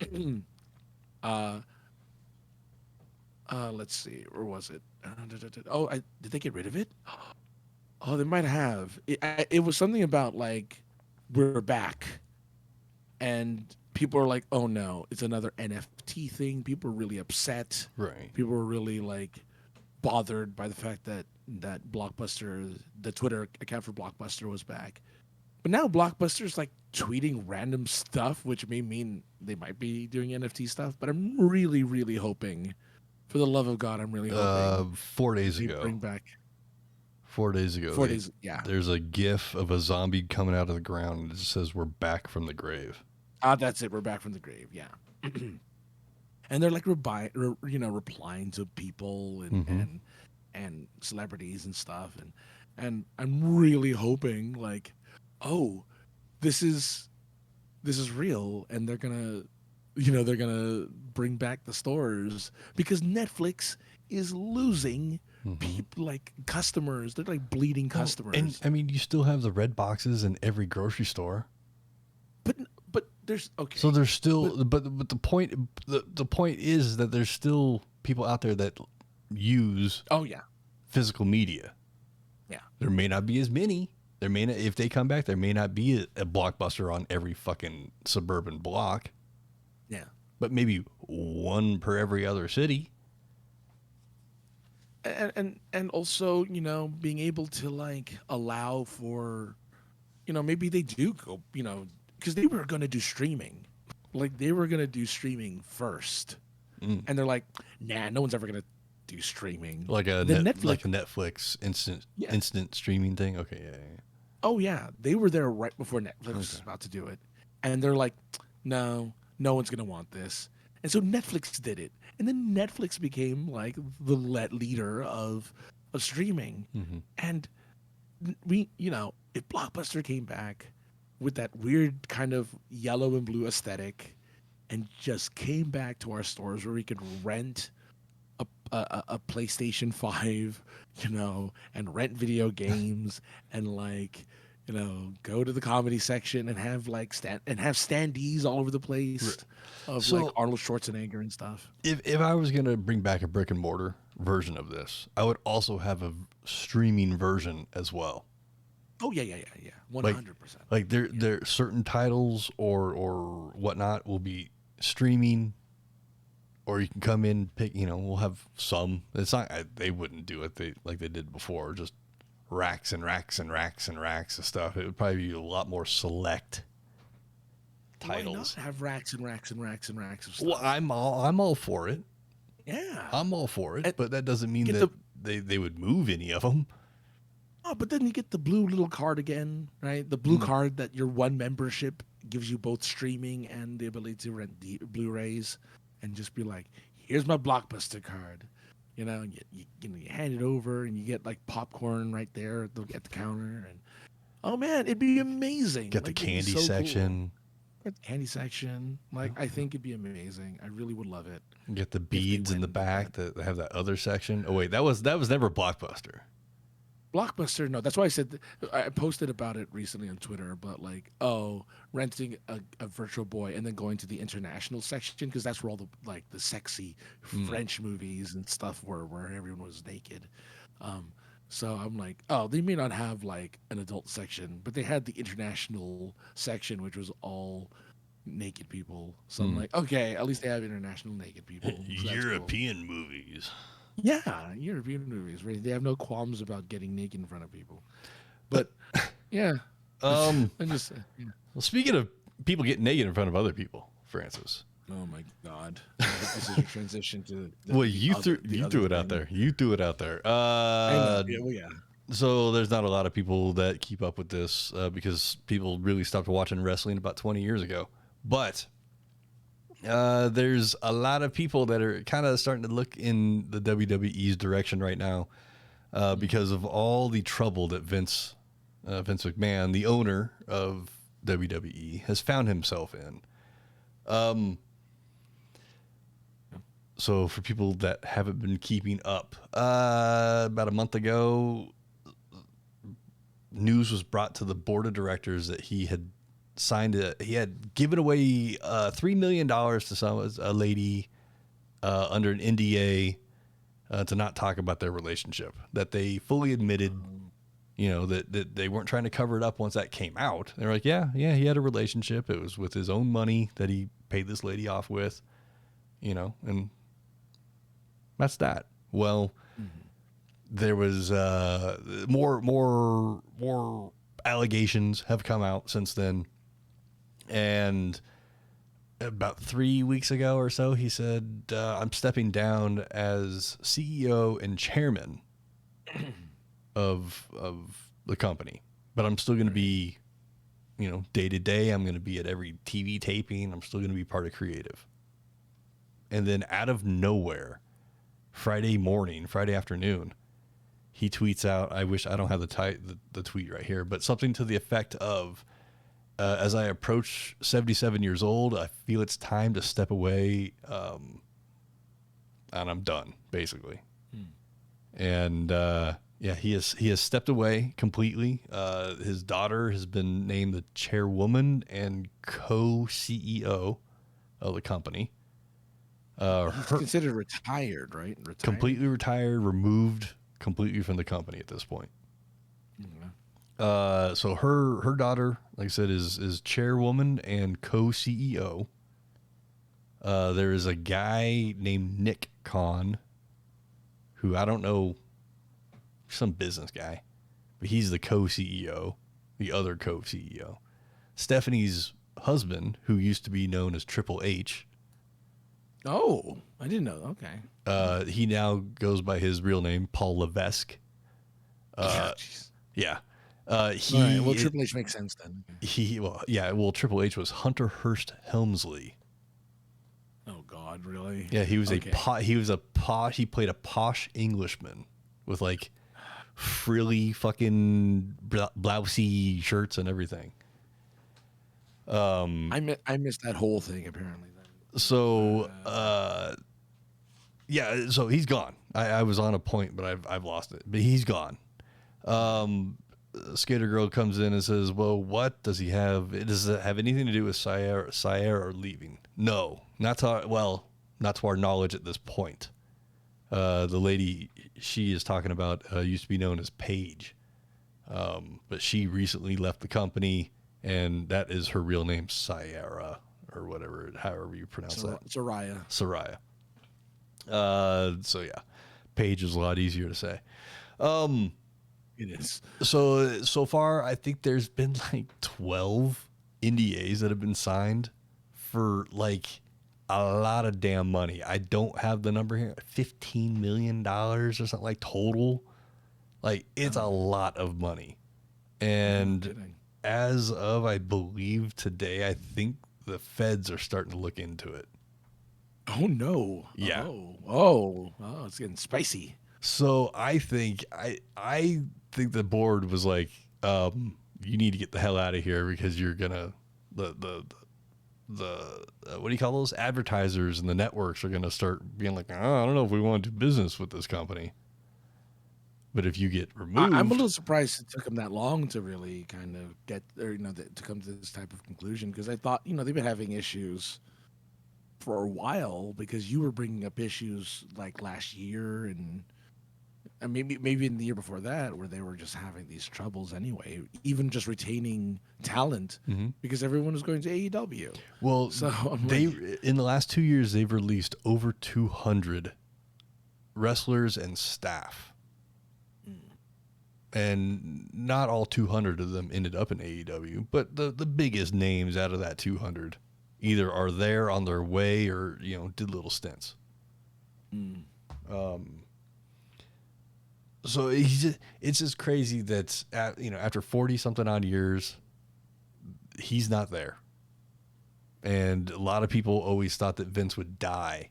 let's see, where was it? Did they get rid of it? Oh, they might have. It was something about like we're back, and people are like, "Oh no, it's another NFT thing." People are really upset. Right. People are really like bothered by the fact that Blockbuster, the Twitter account for Blockbuster, was back. But now Blockbuster's like tweeting random stuff, which may mean they might be doing NFT stuff. But I'm really, really hoping, for the love of God, I'm really hoping 4 days they ago. bring back 4 days ago. 4 days. Yeah. There's a GIF of a zombie coming out of the ground, and it says, "We're back from the grave." That's it. We're back from the grave. Yeah. And they're like replying to people and celebrities and stuff, and I'm really hoping like, oh, this is real, and they're gonna bring back the stores, because Netflix is losing people, like customers. They're like bleeding customers. And I mean, you still have the red boxes in every grocery store. But there's okay. So there's still, but the point is that there's still people out there that use Oh yeah. physical media. Yeah. There may not be as many. There may not, if they come back, there may not be a Blockbuster on every fucking suburban block, Yeah. but maybe one per every other city. And also, being able to like allow for, maybe they do go, because they were going to do streaming. Like they were going to do streaming first. And they're like, nah, no one's ever going to do streaming. Like a Netflix instant streaming thing. Okay, yeah. Oh yeah, they were there right before Netflix was about to do it, and they're like, no one's gonna want this, and so Netflix did it, and then Netflix became like the leader of streaming, and we, if Blockbuster came back with that weird kind of yellow and blue aesthetic, and just came back to our stores where we could rent a PlayStation 5, and rent video games and like, go to the comedy section and have like standees all over the place of like Arnold Schwarzenegger and stuff. If I was gonna bring back a brick and mortar version of this, I would also have a streaming version as well. Oh yeah, 100%. Like there certain titles or whatnot will be streaming. Or you can come in, pick. We'll have some. It's not. They wouldn't do it like they did before. Just racks and racks and racks and racks of stuff. It would probably be a lot more select titles. Why not have racks and racks and racks and racks of stuff? Well, I'm all for it. Yeah, I'm all for it. But that doesn't mean that they would move any of them. Oh, but then you get the blue little card again, right? The blue card that your one membership gives you both streaming and the ability to rent the Blu-rays. And just be like, here's my Blockbuster card, and you hand it over, and you get like popcorn right there at the counter, and oh man, it'd be amazing. Get the candy section. Get the candy section. Like I think it'd be amazing. I really would love it. Get the beads in the back that have that other section. Oh wait, that was never Blockbuster. Blockbuster, no. That's why I said I posted about it recently on Twitter. But like, renting a Virtual Boy and then going to the international section, because that's where all the sexy French movies and stuff were, where everyone was naked. So I'm like, they may not have like an adult section, but they had the international section, which was all naked people. So I'm like, okay, at least they have international naked people. So European movies. Yeah, European movies, right? They have no qualms about getting naked in front of people. But yeah, Well, speaking of people getting naked in front of other people, Francis. Oh my God, this is a transition to. You threw it out there. You threw it out there. I know. Yeah. So there's not a lot of people that keep up with this because people really stopped watching wrestling about 20 years ago. But there's a lot of people that are kind of starting to look in the WWE's direction right now because of all the trouble that Vince McMahon, the owner of WWE, has found himself in. So for people that haven't been keeping up, about a month ago, news was brought to the board of directors that he had he had given away $3 million to a lady under an NDA to not talk about their relationship, that they fully admitted that they weren't trying to cover it up once that came out. They're like, yeah, he had a relationship. It was with his own money that he paid this lady off with, and that's that. Well, there was more allegations have come out since then. And about 3 weeks ago or so, he said, I'm stepping down as CEO and chairman of the company, but I'm still going to be, day to day. I'm going to be at every TV taping. I'm still going to be part of creative. And then out of nowhere, Friday afternoon, he tweets out, I wish I don't have the tweet right here, but something to the effect of, as I approach 77 years old, I feel it's time to step away, and I'm done, basically. And he has stepped away completely. His daughter has been named the chairwoman and co-CEO of the company. He's considered retired, right? Completely retired, removed completely from the company at this point. So her daughter, like I said, is chairwoman and co-CEO. There is a guy named Nick Khan, who I don't know, some business guy, but he's the co-CEO, the other co-CEO. Stephanie's husband, who used to be known as Triple H. Oh, I didn't know. Okay. He now goes by his real name, Paul Levesque. Yeah. Right. Well, Triple H makes sense then. Triple H was Hunter Hearst Helmsley. Oh God, really? Yeah, he was he played a posh Englishman with like frilly fucking blousey shirts and everything. I missed that whole thing apparently then. So so he's gone. I was on a point, but I've lost it. But he's gone. Skater Girl comes in and says, well, what does he have? Does it have anything to do with Sierra or leaving? No, not to our knowledge at this point. The lady she is talking about used to be known as Paige. But she recently left the company, and that is her real name, Sierra, or whatever, however you pronounce that. Soraya. Paige is a lot easier to say. It is. So far, I think there's been like 12 NDAs that have been signed for like a lot of damn money. I don't have the number here. $15 million or something like total. Like it's a lot of money. And as of, I believe today, I think the feds are starting to look into it. Oh no. Yeah. Oh, it's getting spicy. So I think the board was like, you need to get the hell out of here because you're gonna the what do you call those advertisers and the networks are gonna start being like, I don't know if we want to do business with this company. But if you get removed, I'm a little surprised it took them that long to really kind of get, or to come to this type of conclusion, because I thought they've been having issues for a while, because you were bringing up issues like last year and maybe in the year before that, where they were just having these troubles anyway, even just retaining talent, because everyone was going to AEW. Well, so in the last 2 years, they've released over 200 wrestlers and staff. And not all 200 of them ended up in AEW, but the biggest names out of that 200 either are there on their way or, did little stints. So it's just crazy that after 40 something odd years, he's not there. And a lot of people always thought that Vince would die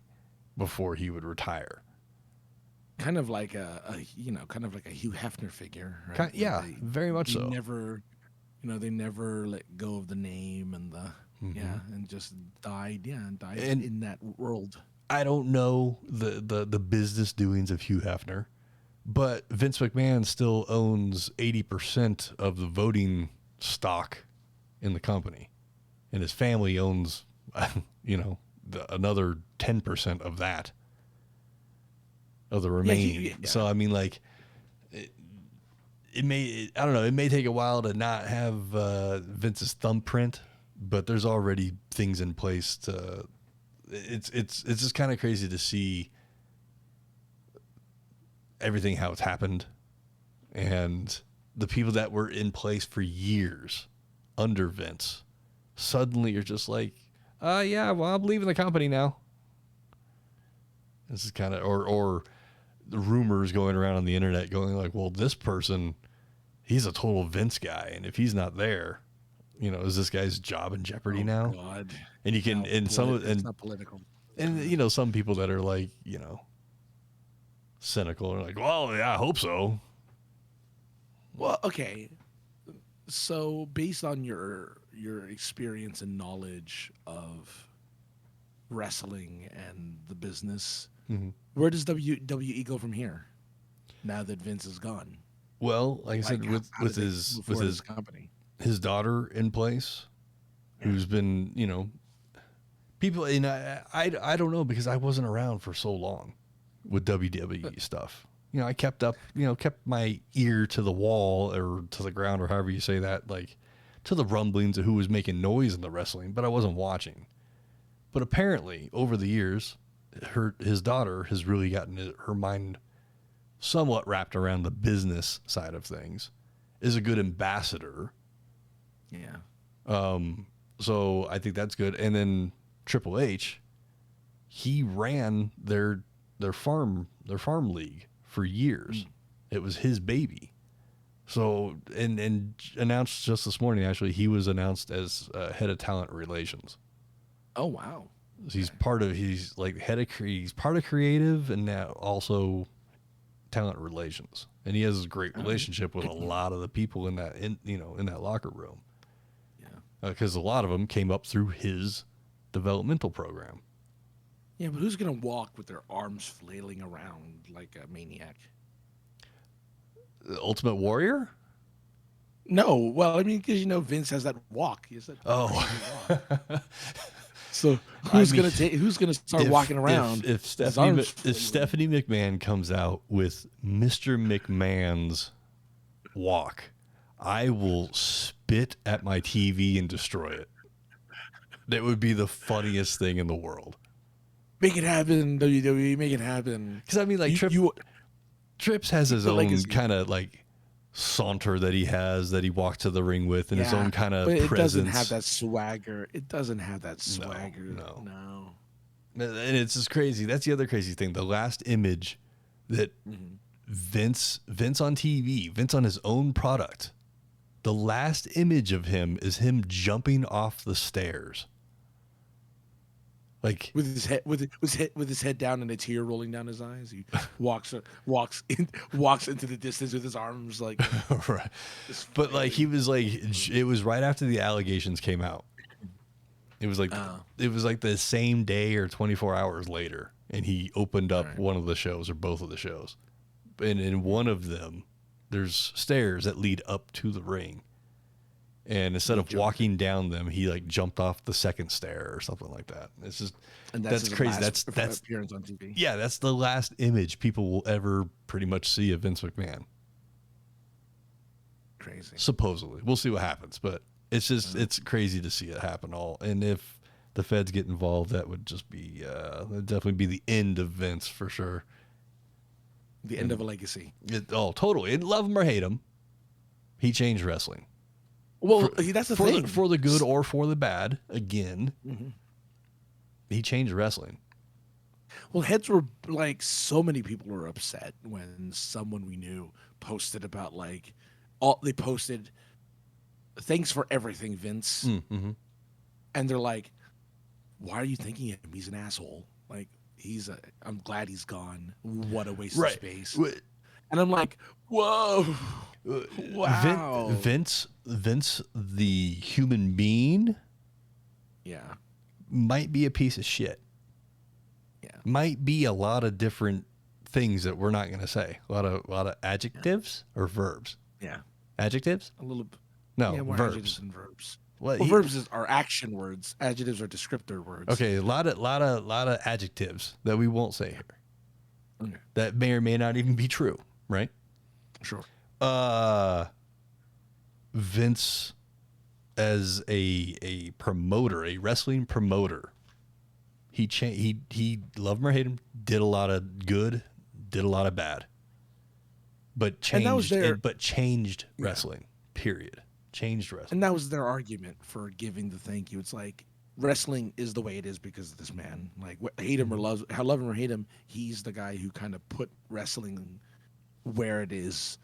before he would retire. Kind of like a Hugh Hefner figure, right? Very much so. They never let go of the name and and just died in that world. I don't know the business doings of Hugh Hefner, but Vince McMahon still owns 80% of the voting stock in the company, and his family owns, another 10% of that. Of the remaining. So I mean, like, I don't know, it may take a while to not have Vince's thumbprint, but there's already things in place to. It's just kind of crazy to see everything how it's happened, and the people that were in place for years under Vince suddenly are just like, yeah, well, I'm leaving the company now. This is kind of, or the rumors going around on the internet going like, well, this person, he's a total Vince guy, and if he's not there, you know, is this guy's job in jeopardy now? God. And you can, it's not political. And you know, some people that are like, you know, cynical are like, well, yeah, I hope so. Well, okay. So based on your experience and knowledge of wrestling and the business, where does WWE go from here now that Vince is gone? Well, like I said, with his company, his daughter in place, who's been, you know, people, and I don't know, because I wasn't around for so long with WWE stuff. You know, I kept my ear to the wall or to the ground, or however you say that, like to the rumblings of who was making noise in the wrestling, but I wasn't watching. But apparently over the years, his daughter has really gotten her mind somewhat wrapped around the business side of things, is a good ambassador. Yeah. So I think that's good. And then Triple H, he ran their farm league for years. It was his baby. So, and announced just this morning, actually, he was announced as head of talent relations. Oh, wow. He's part of creative, and now also talent relations. And he has a great relationship with a lot of the people in that locker room. Yeah. Because a lot of them came up through his developmental program. Yeah, but who's going to walk with their arms flailing around like a maniac? The Ultimate Warrior? No. Well, I mean, because, Vince has that walk. He has that walk. So who's going to start walking around? If Stephanie McMahon comes out with Mr. McMahon's walk, I will spit at my TV and destroy it. That would be the funniest thing in the world. Make it happen, WWE. Make it happen. Because I mean, like Trips has his own kind of like saunter that he walks to the ring with, and his own kind of presence. It doesn't have that swagger. No. And it's just crazy. That's the other crazy thing. The last image that Vince on TV, Vince on his own product, the last image of him is him jumping off the stairs. Like with his head down and a tear rolling down his eyes, he walks into the distance with his arms like right. But like he was like, it was right after the allegations came out. It was like the same day or 24 hours later, and he opened up one of the shows or both of the shows, and in one of them, there's stairs that lead up to the ring. And instead of walking down them, he like jumped off the second stair or something like that. It's just, that's crazy. That's appearance on TV. Yeah, that's the last image people will ever pretty much see of Vince McMahon. Crazy. Supposedly, we'll see what happens, but it's just it's crazy to see it happen all. And if the feds get involved, that would just be that'd definitely be the end of Vince for sure. The end of a legacy. Totally. And love him or hate him, he changed wrestling. Well, that's the thing. For the good or for the bad, again, he changed wrestling. Well, heads were like, so many people were upset when someone we knew posted about like, they posted, thanks for everything, Vince. Mm-hmm. And they're like, why are you thanking him? He's an asshole. Like, I'm glad he's gone. What a waste of space. And I'm like, whoa. Wow. Vince, the human being, might be a piece of shit. Yeah, might be a lot of different things that we're not going to say. A lot of adjectives or verbs. Yeah, adjectives. A little. No, more verbs. Adjectives and verbs. Well, verbs are action words. Adjectives are descriptor words. Okay, a lot of adjectives that we won't say here. Okay. That may or may not even be true, right? Sure. Vince as a promoter, a wrestling promoter. He love him or hate him, did a lot of good, did a lot of bad. But And that was changed wrestling. Period. Changed wrestling. And that was their argument for giving the thank you. It's like wrestling is the way it is because of this man. Like hate him or love him or hate him, he's the guy who kind of put wrestling where it is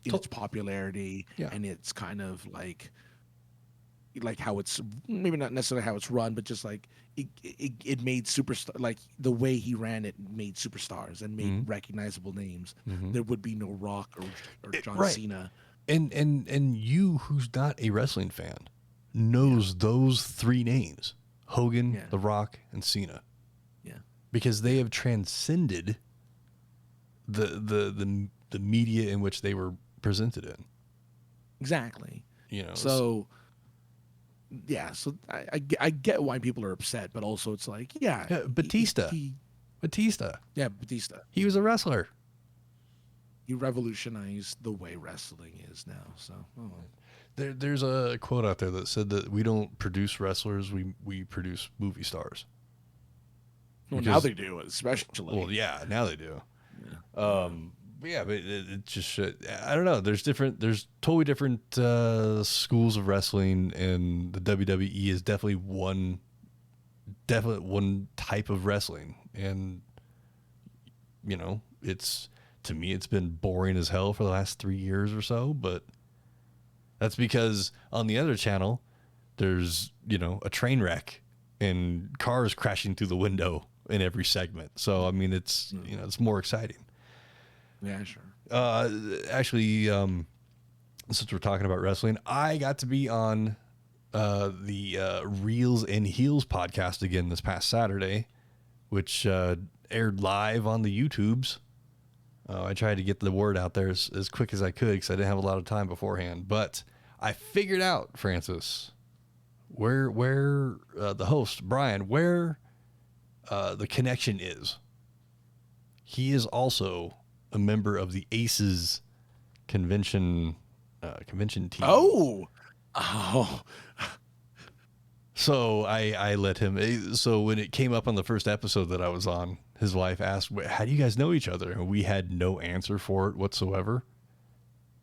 in its popularity, and it's kind of like how it's maybe not necessarily how it's run, but just like it made superstar, like the way he ran it made superstars and made recognizable names. There would be no Rock or John Cena. And you, who's not a wrestling fan, knows those three names: Hogan, The Rock, and Cena. Yeah, because they have transcended the media in which they were presented in. Exactly. You know. So I get why people are upset, but also it's like, Batista. Batista. Yeah, Batista. He was a wrestler. He revolutionized the way wrestling is now. So there's a quote out there that said that we don't produce wrestlers, we produce movie stars. Well, now they do, especially. Well, yeah, now they do. Yeah. But it just I don't know. There's totally different schools of wrestling, and the WWE is definitely one type of wrestling. And you know, to me, it's been boring as hell for the last 3 years or so, but that's because on the other channel, there's, a train wreck and cars crashing through the window in every segment. So, I mean, it's, it's more exciting. Yeah, sure. Actually, since we're talking about wrestling, I got to be on the Reels and Heels podcast again this past Saturday, which aired live on the YouTubes. I tried to get the word out there as quick as I could because I didn't have a lot of time beforehand. But I figured out, Francis, where the host, Brian, where the connection is. He is also a member of the Aces convention team. Oh. So I let him. So when it came up on the first episode that I was on, his wife asked, "How do you guys know each other?" And we had no answer for it whatsoever.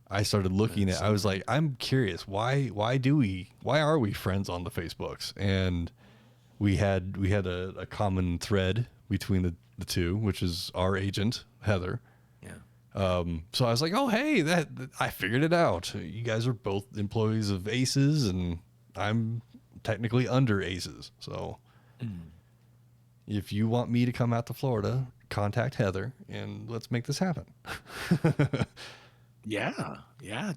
I started looking at. I was like, I'm curious. Why are we friends on the Facebooks? And we had a common thread between the two, which is our agent Heather. Yeah. So I was like, oh hey, that I figured it out. You guys are both employees of Aces, and I'm technically under Aces. So if you want me to come out to Florida, contact Heather and let's make this happen. Yeah,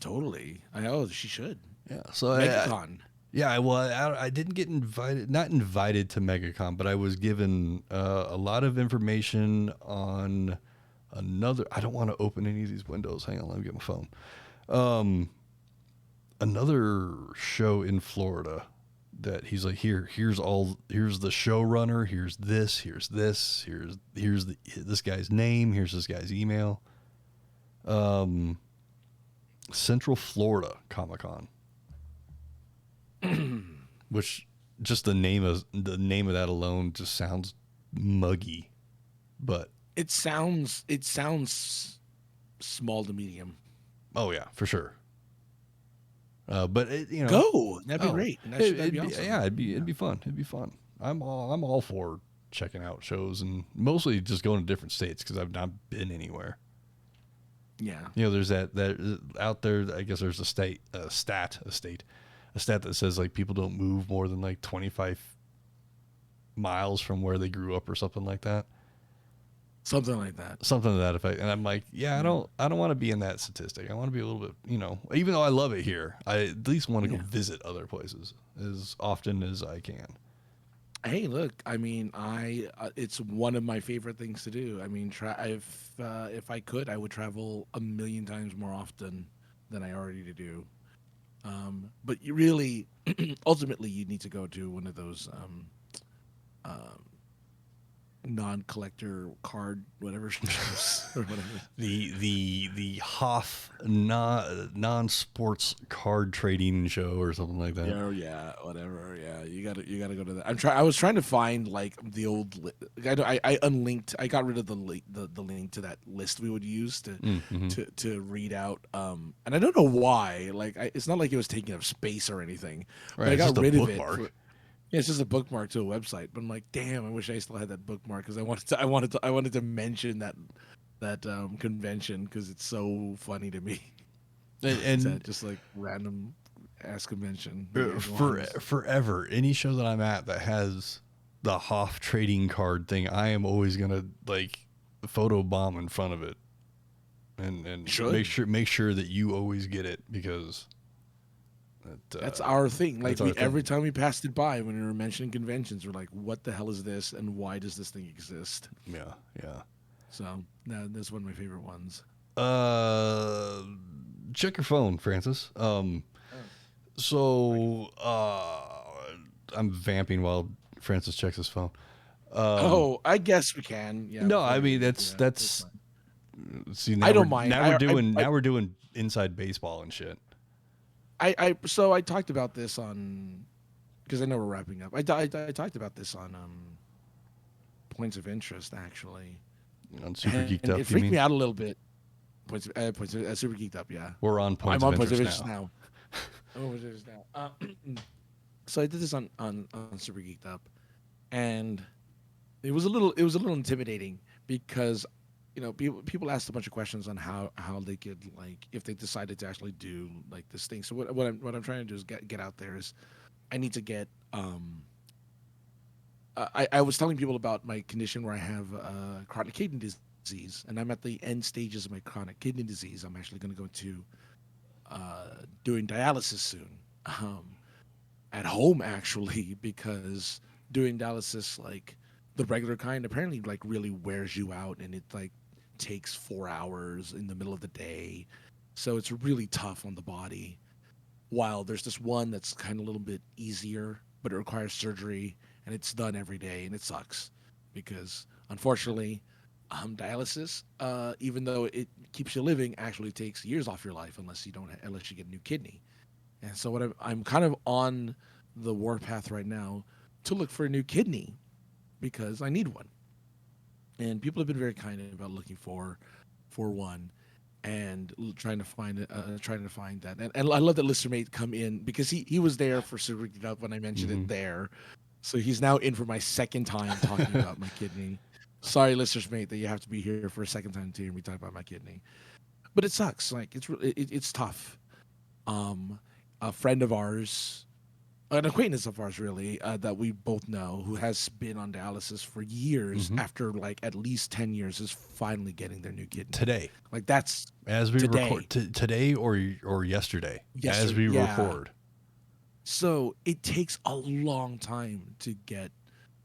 totally. I know she should. Yeah. So MegaCon. I didn't get not invited to MegaCon, but I was given a lot of information on another. I don't want to open any of these windows. Hang on, let me get my phone. Another show in Florida that he's like, here's the showrunner, here's this guy's name, here's this guy's email. Central Florida Comic-Con. Which just the name of that alone just sounds muggy. But it sounds small to medium. Oh yeah, for sure. But go. That'd be great. That'd be awesome. Yeah, it'd be fun. It'd be fun. I'm all for checking out shows and mostly just going to different states because I've not been anywhere. Yeah. There's that out there. I guess there's a stat that says like people don't move more than like 25 miles from where they grew up or something like that. Something like that. Something to that effect. And I'm like, I don't want to be in that statistic. I want to be a little bit, even though I love it here, I at least want to go visit other places as often as I can. Hey, look, I mean, it's one of my favorite things to do. I mean, if I could, I would travel 1,000,000 times more often than I already do. But you really, ultimately, you need to go to one of those non-collector card whatever shows or whatever. The Hoff non-sports card trading show or something like that. Yeah, yeah, whatever. Yeah, you gotta go to that. I was trying to find like the old. I unlinked. I got rid of the link to that list we would use to read out. And I don't know why. Like, it's not like it was taking up space or anything. Right, But I it's got just a rid of bookmark. it. Yeah, it's just a bookmark to a website. But I'm like, damn, I wish I still had that bookmark because I wanted to mention that convention because it's so funny to me. And Just like random ass convention. forever, any show that I'm at that has the Hoff trading card thing, I am always gonna like photo bomb in front of it, and make sure that you always get it because that's our thing. Like every thing. time we passed it by when we were mentioning conventions, we're like, "What the hell is this? And why does this thing exist?" Yeah, yeah. So that's one of my favorite ones. Check your phone, Francis. So I'm vamping while Francis checks his phone. I guess we can. Yeah. No, I mean that's fine. see. Now I don't mind. Now we're doing inside baseball and shit. So I talked about this on because I know we're wrapping up. I talked about this on points of interest actually. On Super Geeked Up, it freaked me out a little bit. Points Super Geeked Up, yeah. We're on points of interest now. I'm on points of interest now. So I did this on Super Geeked Up, and it was a little intimidating because people asked a bunch of questions on how they could, like, if they decided to actually do like this thing. So what I'm trying to do is get out there is I need to get I was telling people about my condition where I have chronic kidney disease, and I'm at the end stages of my chronic kidney disease. I'm actually going to go to doing dialysis soon, at home actually, because doing dialysis, like the regular kind, apparently like really wears you out, and it like takes 4 hours in the middle of the day, so it's really tough on the body. While there's this one that's kind of a little bit easier, but it requires surgery, and it's done every day, and it sucks because unfortunately, dialysis, even though it keeps you living, actually takes years off your life unless you get a new kidney. And so what I'm kind of on the warpath right now to look for a new kidney because I need one. And people have been very kind about looking for one and trying to find that. And I love that Lister Mate come in because he was there for Super Geeked Up when I mentioned it there. So he's now in for my second time talking about my kidney. Sorry, Lister's Mate, that you have to be here for a second time to hear me talk about my kidney. But it sucks. Like it's tough. A friend of ours, an acquaintance of ours, really, that we both know, who has been on dialysis for years, after like at least 10 years, is finally getting their new kidney today. Like that's as we today. record today or yesterday. As we record. So it takes a long time to get,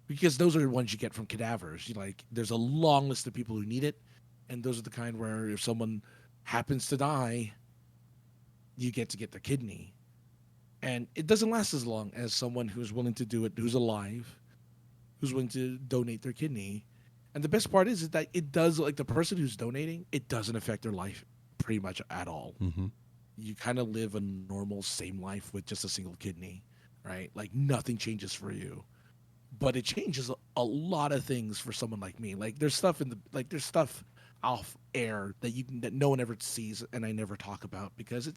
because those are the ones you get from cadavers. There's a long list of people who need it, and those are the kind where if someone happens to die, you get their kidney. And it doesn't last as long as someone who's willing to do it, who's alive, who's willing to donate their kidney. And the best part is that it does, like the person who's donating, it doesn't affect their life pretty much at all. You kind of live a normal, same life with just a single kidney, right? Like nothing changes for you. But it changes a lot of things for someone like me. Like there's stuff there's stuff off air that no one ever sees, and I never talk about because it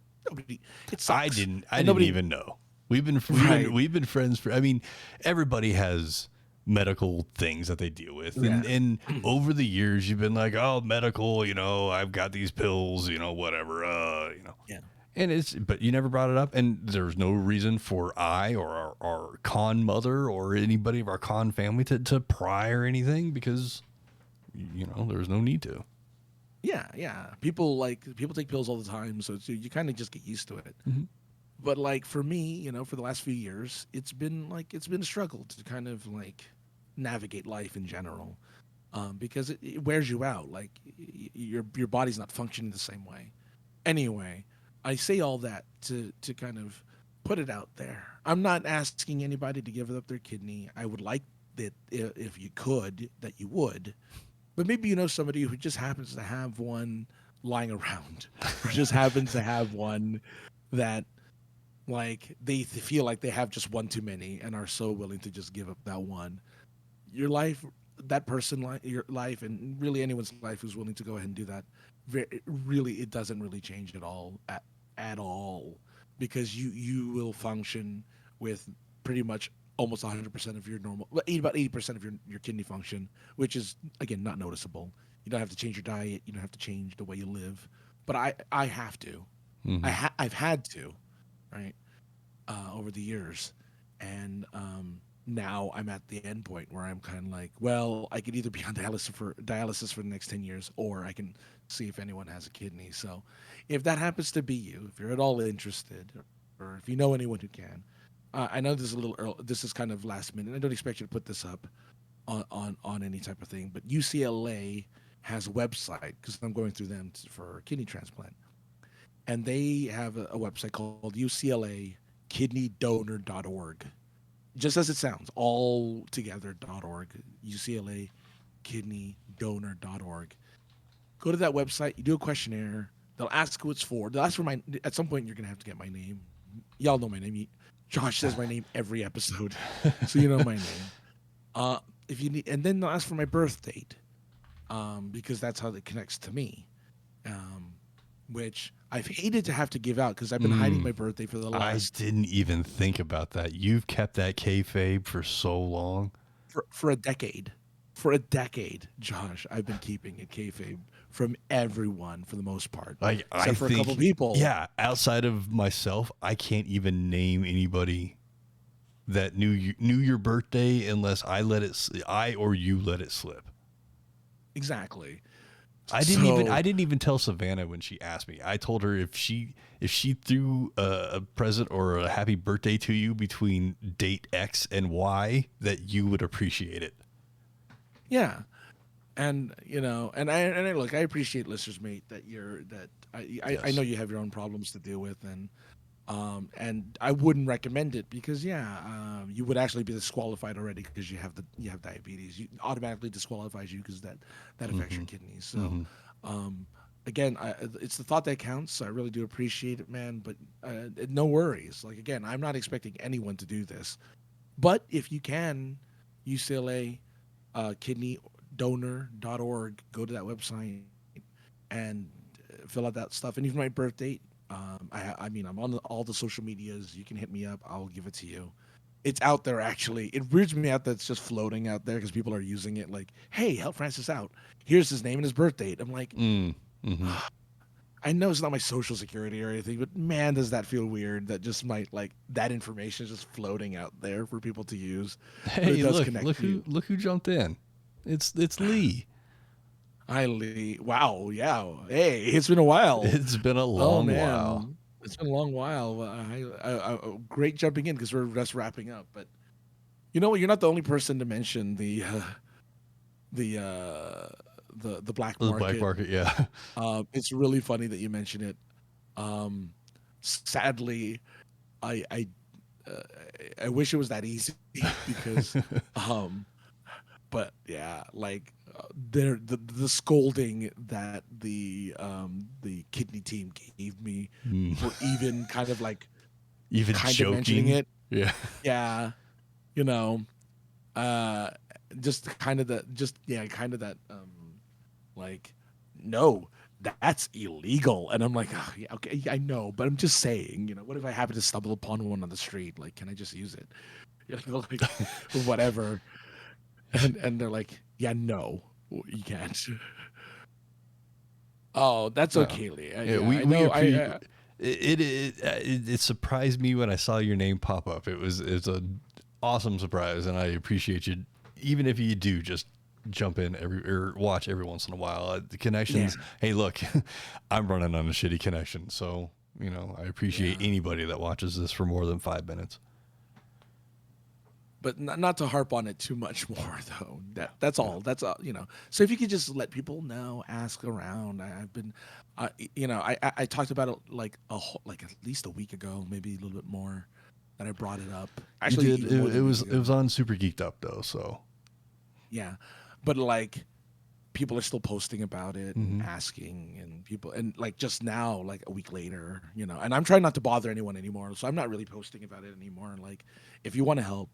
sucks. I didn't even know. We've been friends for. I mean, everybody has medical things that they deal with, and over the years you've been like, oh, medical, I've got these pills, whatever, Yeah. And but you never brought it up, and there's no reason for I or our con mother or anybody of our con family to pry or anything because, there's no need to. Yeah. People take pills all the time, so you kind of just get used to it. But like for me, for the last few years, it's been a struggle to kind of like navigate life in general, because it wears you out. Like your body's not functioning the same way. Anyway, I say all that to kind of put it out there. I'm not asking anybody to give up their kidney. I would like that if you could, that you would. But maybe you know somebody who just happens to have one lying around, or just happens to have one that like they feel like they have just one too many and are so willing to just give up that one. Your life, that person, your life, and really anyone's life who's willing to go ahead and do that, really, it doesn't really change at all, at all, because you will function with pretty much almost 100% of your normal, about 80% of your kidney function, which is again not noticeable. You don't have to change your diet. You don't have to change the way you live. But I have to. I've had to, right, over the years, and now I'm at the end point where I'm kind of like, well, I could either be on dialysis for the next 10 years, or I can see if anyone has a kidney. So, if that happens to be you, if you're at all interested, or if you know anyone who can, I know this is a little early. This is kind of last minute. I don't expect you to put this up on any type of thing, but UCLA has a website because I'm going through them for kidney transplant, and they have a website called UCLAKidneyDonor.org. Just as it sounds, all together.org, UCLAKidneyDonor.org. Go to that website, you do a questionnaire, they'll ask who it's for. They'll ask for my, at some point you're going to have to get my name. Y'all know my name. Josh says my name every episode, so you know my name. If you need, and then they'll ask for my birth date, because that's how it connects to me. Which I've hated to have to give out because I've been hiding my birthday for the last. I didn't even think about that. You've kept that kayfabe for so long. For a decade. For a decade, Josh, I've been keeping it kayfabe from everyone for the most part. Like, except for a couple people. Yeah, outside of myself, I can't even name anybody that knew your birthday unless I or you let it slip. Exactly. I didn't even tell Savannah when she asked me. I told her if she threw a present or a happy birthday to you between date X and Y, that you would appreciate it. Yeah, and you know, and I look, I appreciate, listeners, mate, that I know you have your own problems to deal with, and I wouldn't recommend it because you would actually be disqualified already because you have diabetes. You automatically disqualifies you because that affects your kidneys. So again, it's the thought that counts. I really do appreciate it, man. But no worries. Like, again, I'm not expecting anyone to do this, but if you can, UCLA KidneyDonor.org, go to that website and fill out that stuff, and even my birth date. I mean, I'm on all the social medias. You can hit me up. I'll give it to you. It's out there, actually. It weirds me out that it's just floating out there because people are using it like, hey, help Francis out. Here's his name and his birth date. I'm like, I know it's not my social security or anything, but man, does that feel weird that just that information is just floating out there for people to use. Hey, look who jumped in. It's Lee. Hi, Lee. Wow. Yeah. Hey, it's been a while. It's been a long while. It's been a long while. Great jumping in because we're just wrapping up. But you know what? You're not the only person to mention the black market. The black market, yeah. It's really funny that you mention it. Sadly, I wish it was that easy because, but yeah, like. The scolding that the kidney team gave me for even kind of like even kind joking. Of mentioning it, yeah, you know, just kind of that like, no, that's illegal, and I'm like, oh, yeah, okay, I know, but I'm just saying, you know, what if I happen to stumble upon one on the street? Like, can I just use it? You know, like, whatever. And they're like, yeah, no, you can't. Oh, that's okay, Lee. It surprised me when I saw your name pop up. It's an awesome surprise, and I appreciate you. Even if you do just jump in or watch every once in a while, the connections. Yeah. Hey, look, I'm running on a shitty connection, so you know I appreciate anybody that watches this for more than 5 minutes. But not to harp on it too much more, though. That's all. That's all. You know. So if you could just let people know, ask around. I've been, you know, I talked about it like at least a week ago, maybe a little bit more, that I brought it up. Actually, it was on Super Geeked Up though. So Yeah, but like people are still posting about it and Mm-hmm. asking, and people, and like just now, like a week later, and I'm trying not to bother anyone anymore, so I'm not really posting about it anymore. Like, if you want to help,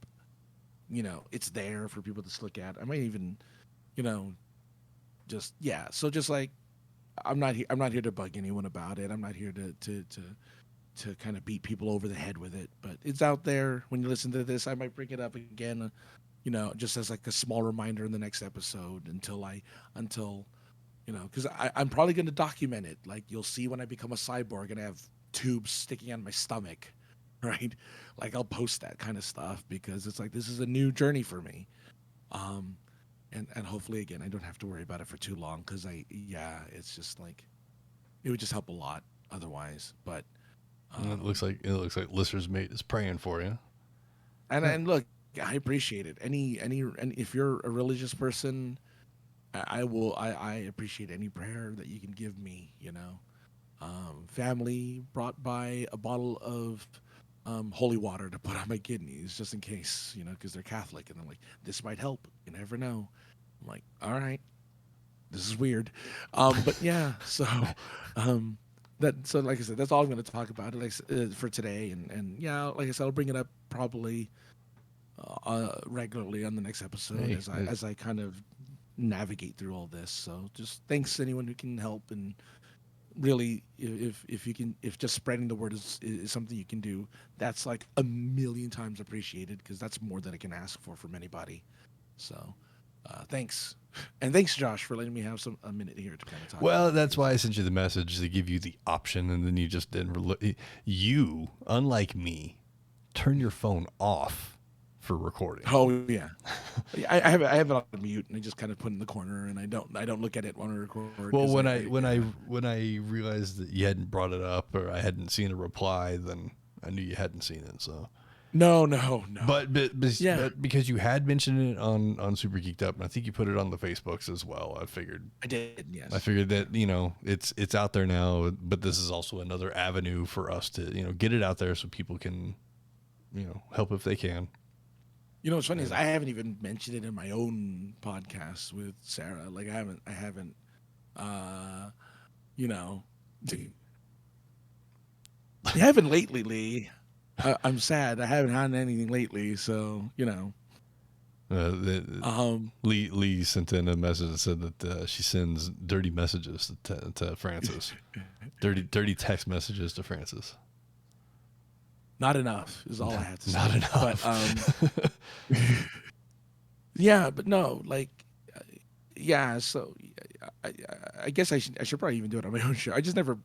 it's there for people to just look at. I might even, you know, just yeah. So just like I'm not here to bug anyone about it. I'm not here to kind of beat people over the head with it. But it's out there. When you listen to this, I might bring it up again. Just as like a small reminder in the next episode until because I'm probably going to document it. Like you'll see when I become a cyborg and I have tubes sticking out of my stomach, right? Like I'll post that kind of stuff because it's like this is a new journey for me. Um, and hopefully again I don't have to worry about it for too long because it's just like it would just help a lot otherwise. But And it looks like listeners mate is praying for you. and look, I appreciate it. And if you're a religious person, I appreciate any prayer that you can give me. Family brought by a bottle of holy water to put on my kidneys just in case, because they're Catholic, and I'm like, this might help. You never know. I'm like, all right, this is weird, but yeah. So, so like I said, that's all I'm going to talk about for today, and yeah, like I said, I'll bring it up probably regularly on the next episode Hey, as I kind of navigate through all this. So just thanks to anyone who can help, and really if you can, if just spreading the word is something you can do, that's like a million times appreciated because that's more than I can ask for from anybody. So thanks. And thanks, Josh, for letting me have a minute here to kind of talk Well, about it, that's why 'cause- I sent you the message to give you the option, and then you just didn't. You, unlike me, turn your phone off for recording. Oh yeah, I have it on mute, and I just kind of put it in the corner, and I don't look at it when I record. Well, 'Cause when I realized that you hadn't brought it up or I hadn't seen a reply, then I knew you hadn't seen it. So, no. Yeah, but because you had mentioned it on Super Geeked Up, and I think you put it on the Facebooks as well. I figured I did. Yes, that it's out there now, but this is also another avenue for us to get it out there so people can help if they can. What's funny is I haven't even mentioned it in my own podcast with Sarah. Like I haven't, you know, I haven't lately, Lee. I'm sad. I haven't had anything lately, so Um, Lee sent in a message that said that she sends dirty messages to Francis, dirty text messages to Francis. not enough is all I have to say. Not enough. But yeah, but no, like, yeah. So I, I, I guess I should probably even do it on my own show. I just never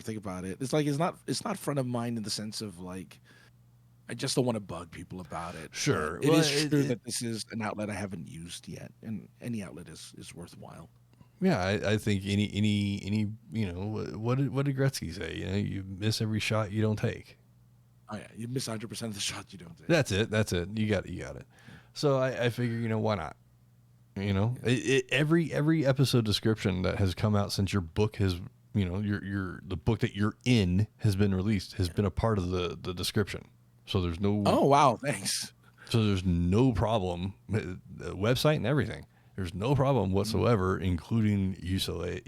think about it. It's like it's not front of mind in the sense of like I just don't want to bug people about it. Sure. But it Well, is true that this is an outlet I haven't used yet, and any outlet is worthwhile. Yeah, I think any what did Gretzky say? You miss every shot you don't take. Oh yeah, you miss 100% of the shots you don't take. That's it. You got it. So I figure why not? Every episode description that has come out since your book has the book that you're in has been released has been a part of the description. So there's no Oh wow, thanks. So there's no problem. The website and everything. There's no problem whatsoever, including UCLA's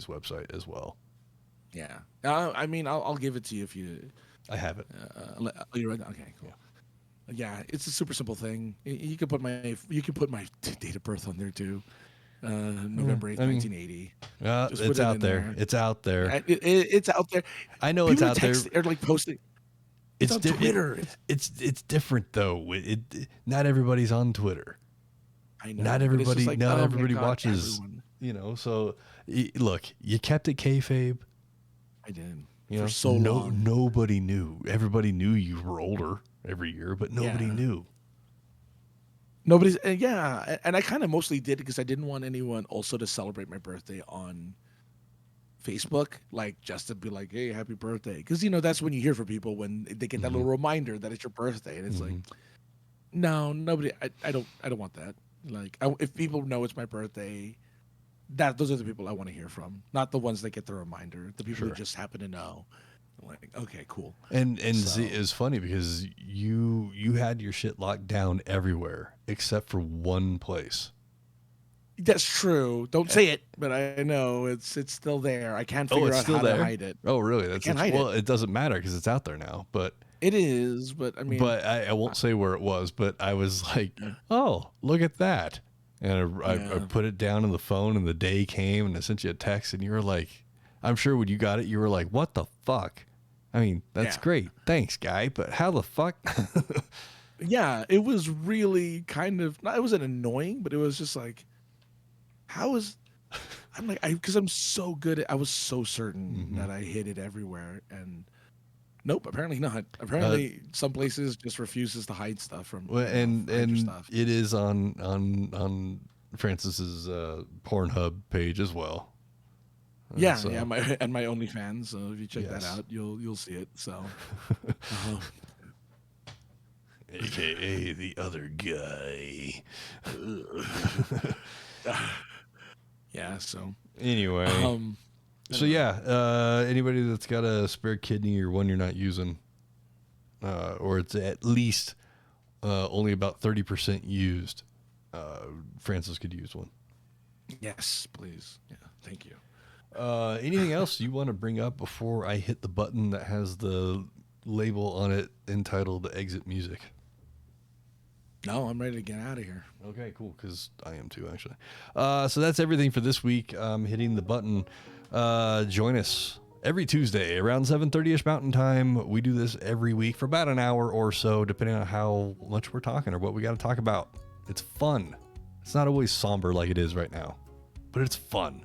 website as well. Yeah, I mean, I'll give it to you if you. I have it. You're right. Okay, cool. Yeah, it's a super simple thing. You can put my date of birth on there too. November 8th, 1980. It's out there. It's out there. It's out there. I know People it's out there. They're like posting. It's on Twitter. It's different though. Not everybody's on Twitter. I know. Not everybody. Like, not oh everybody God, watches. everyone. So look, you kept it kayfabe. I did For so long. Nobody knew. Everybody knew you were older every year, but nobody knew. Nobody's. Yeah, and I kind of mostly did because I didn't want anyone also to celebrate my birthday on Facebook, like just to be like, "Hey, happy birthday," because that's when you hear from people when they get that little reminder that it's your birthday, and it's like, no, nobody. I don't want that. Like, if people know it's my birthday, those are the people I want to hear from, not the ones that get the reminder. The people who just happen to know. I'm like, okay, cool. And see, it's funny because you had your shit locked down everywhere except for one place. That's true. Don't say it, but I know it's still there. I can't figure out how to hide it. Oh, really? That's can't hide well, it doesn't matter because it's out there now. But it is. But I mean, but I won't say where it was. But I was like, oh, look at that, and I put it down on the phone, and the day came, and I sent you a text, and you were like, I'm sure when you got it, you were like, what the fuck? I mean, that's great. Thanks, guy. But how the fuck? Yeah, it was really kind of. It wasn't annoying, but it was just like. I'm like, because I'm so good I was so certain that I hid it everywhere, and nope, apparently not. Apparently, some places just refuses to hide stuff from. And stuff. It is on Francis's Pornhub page as well. Yeah, my OnlyFans. So if you check that out, you'll see it. So, AKA the other guy. Yeah, so anyway, anybody that's got a spare kidney or one you're not using, or it's at least only about 30% used, Francis could use one. Yes, please. Yeah, thank you. Anything else you want to bring up before I hit the button that has the label on it entitled Exit Music? No, I'm ready to get out of here. Okay, cool, because I am too, actually. So that's everything for this week. Hitting the button. Join us every Tuesday around 7:30ish Mountain Time. We do this every week for about an hour or so, depending on how much we're talking or what we got to talk about. It's fun. It's not always somber like it is right now, but it's fun.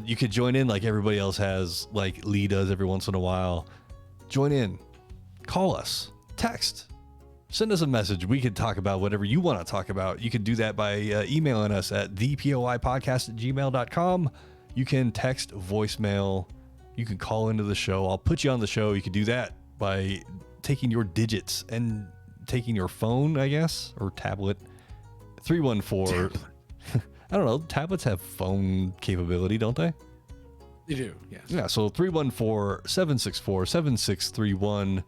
You could join in like everybody else has, like Lee does every once in a while. Join in. Call us. Text. Send us a message. We could talk about whatever you want to talk about. You can do that by emailing us at thepoipodcast@gmail.com. You can text, voicemail. You can call into the show. I'll put you on the show. You can do that by taking your digits and taking your phone, I guess, or tablet. 314. I don't know. Tablets have phone capability, don't they? They do, yes. Yeah, so 314-764-7631.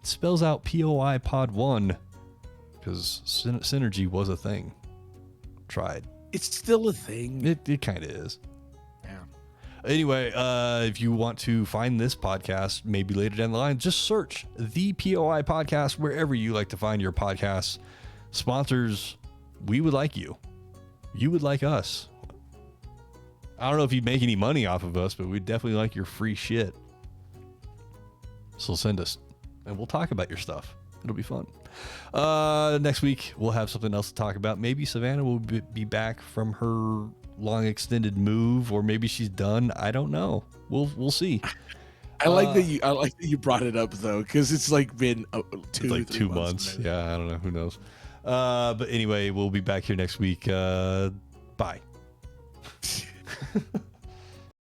Spells out POI Pod 1 because synergy was a thing. Tried. It's still a thing. It kind of is. Yeah. Anyway, if you want to find this podcast, maybe later down the line, just search the POI Podcast wherever you like to find your podcasts. Sponsors, we would like you. You would like us. I don't know if you'd make any money off of us, but we'd definitely like your free shit. So send us. And we'll talk about your stuff. It'll be fun. Next week, we'll have something else to talk about. Maybe Savannah will be back from her long extended move, or maybe she's done. I don't know. We'll see. I like that you brought it up though, because it's like been 2 months. Yeah, I don't know. Who knows? But anyway, we'll be back here next week. Bye.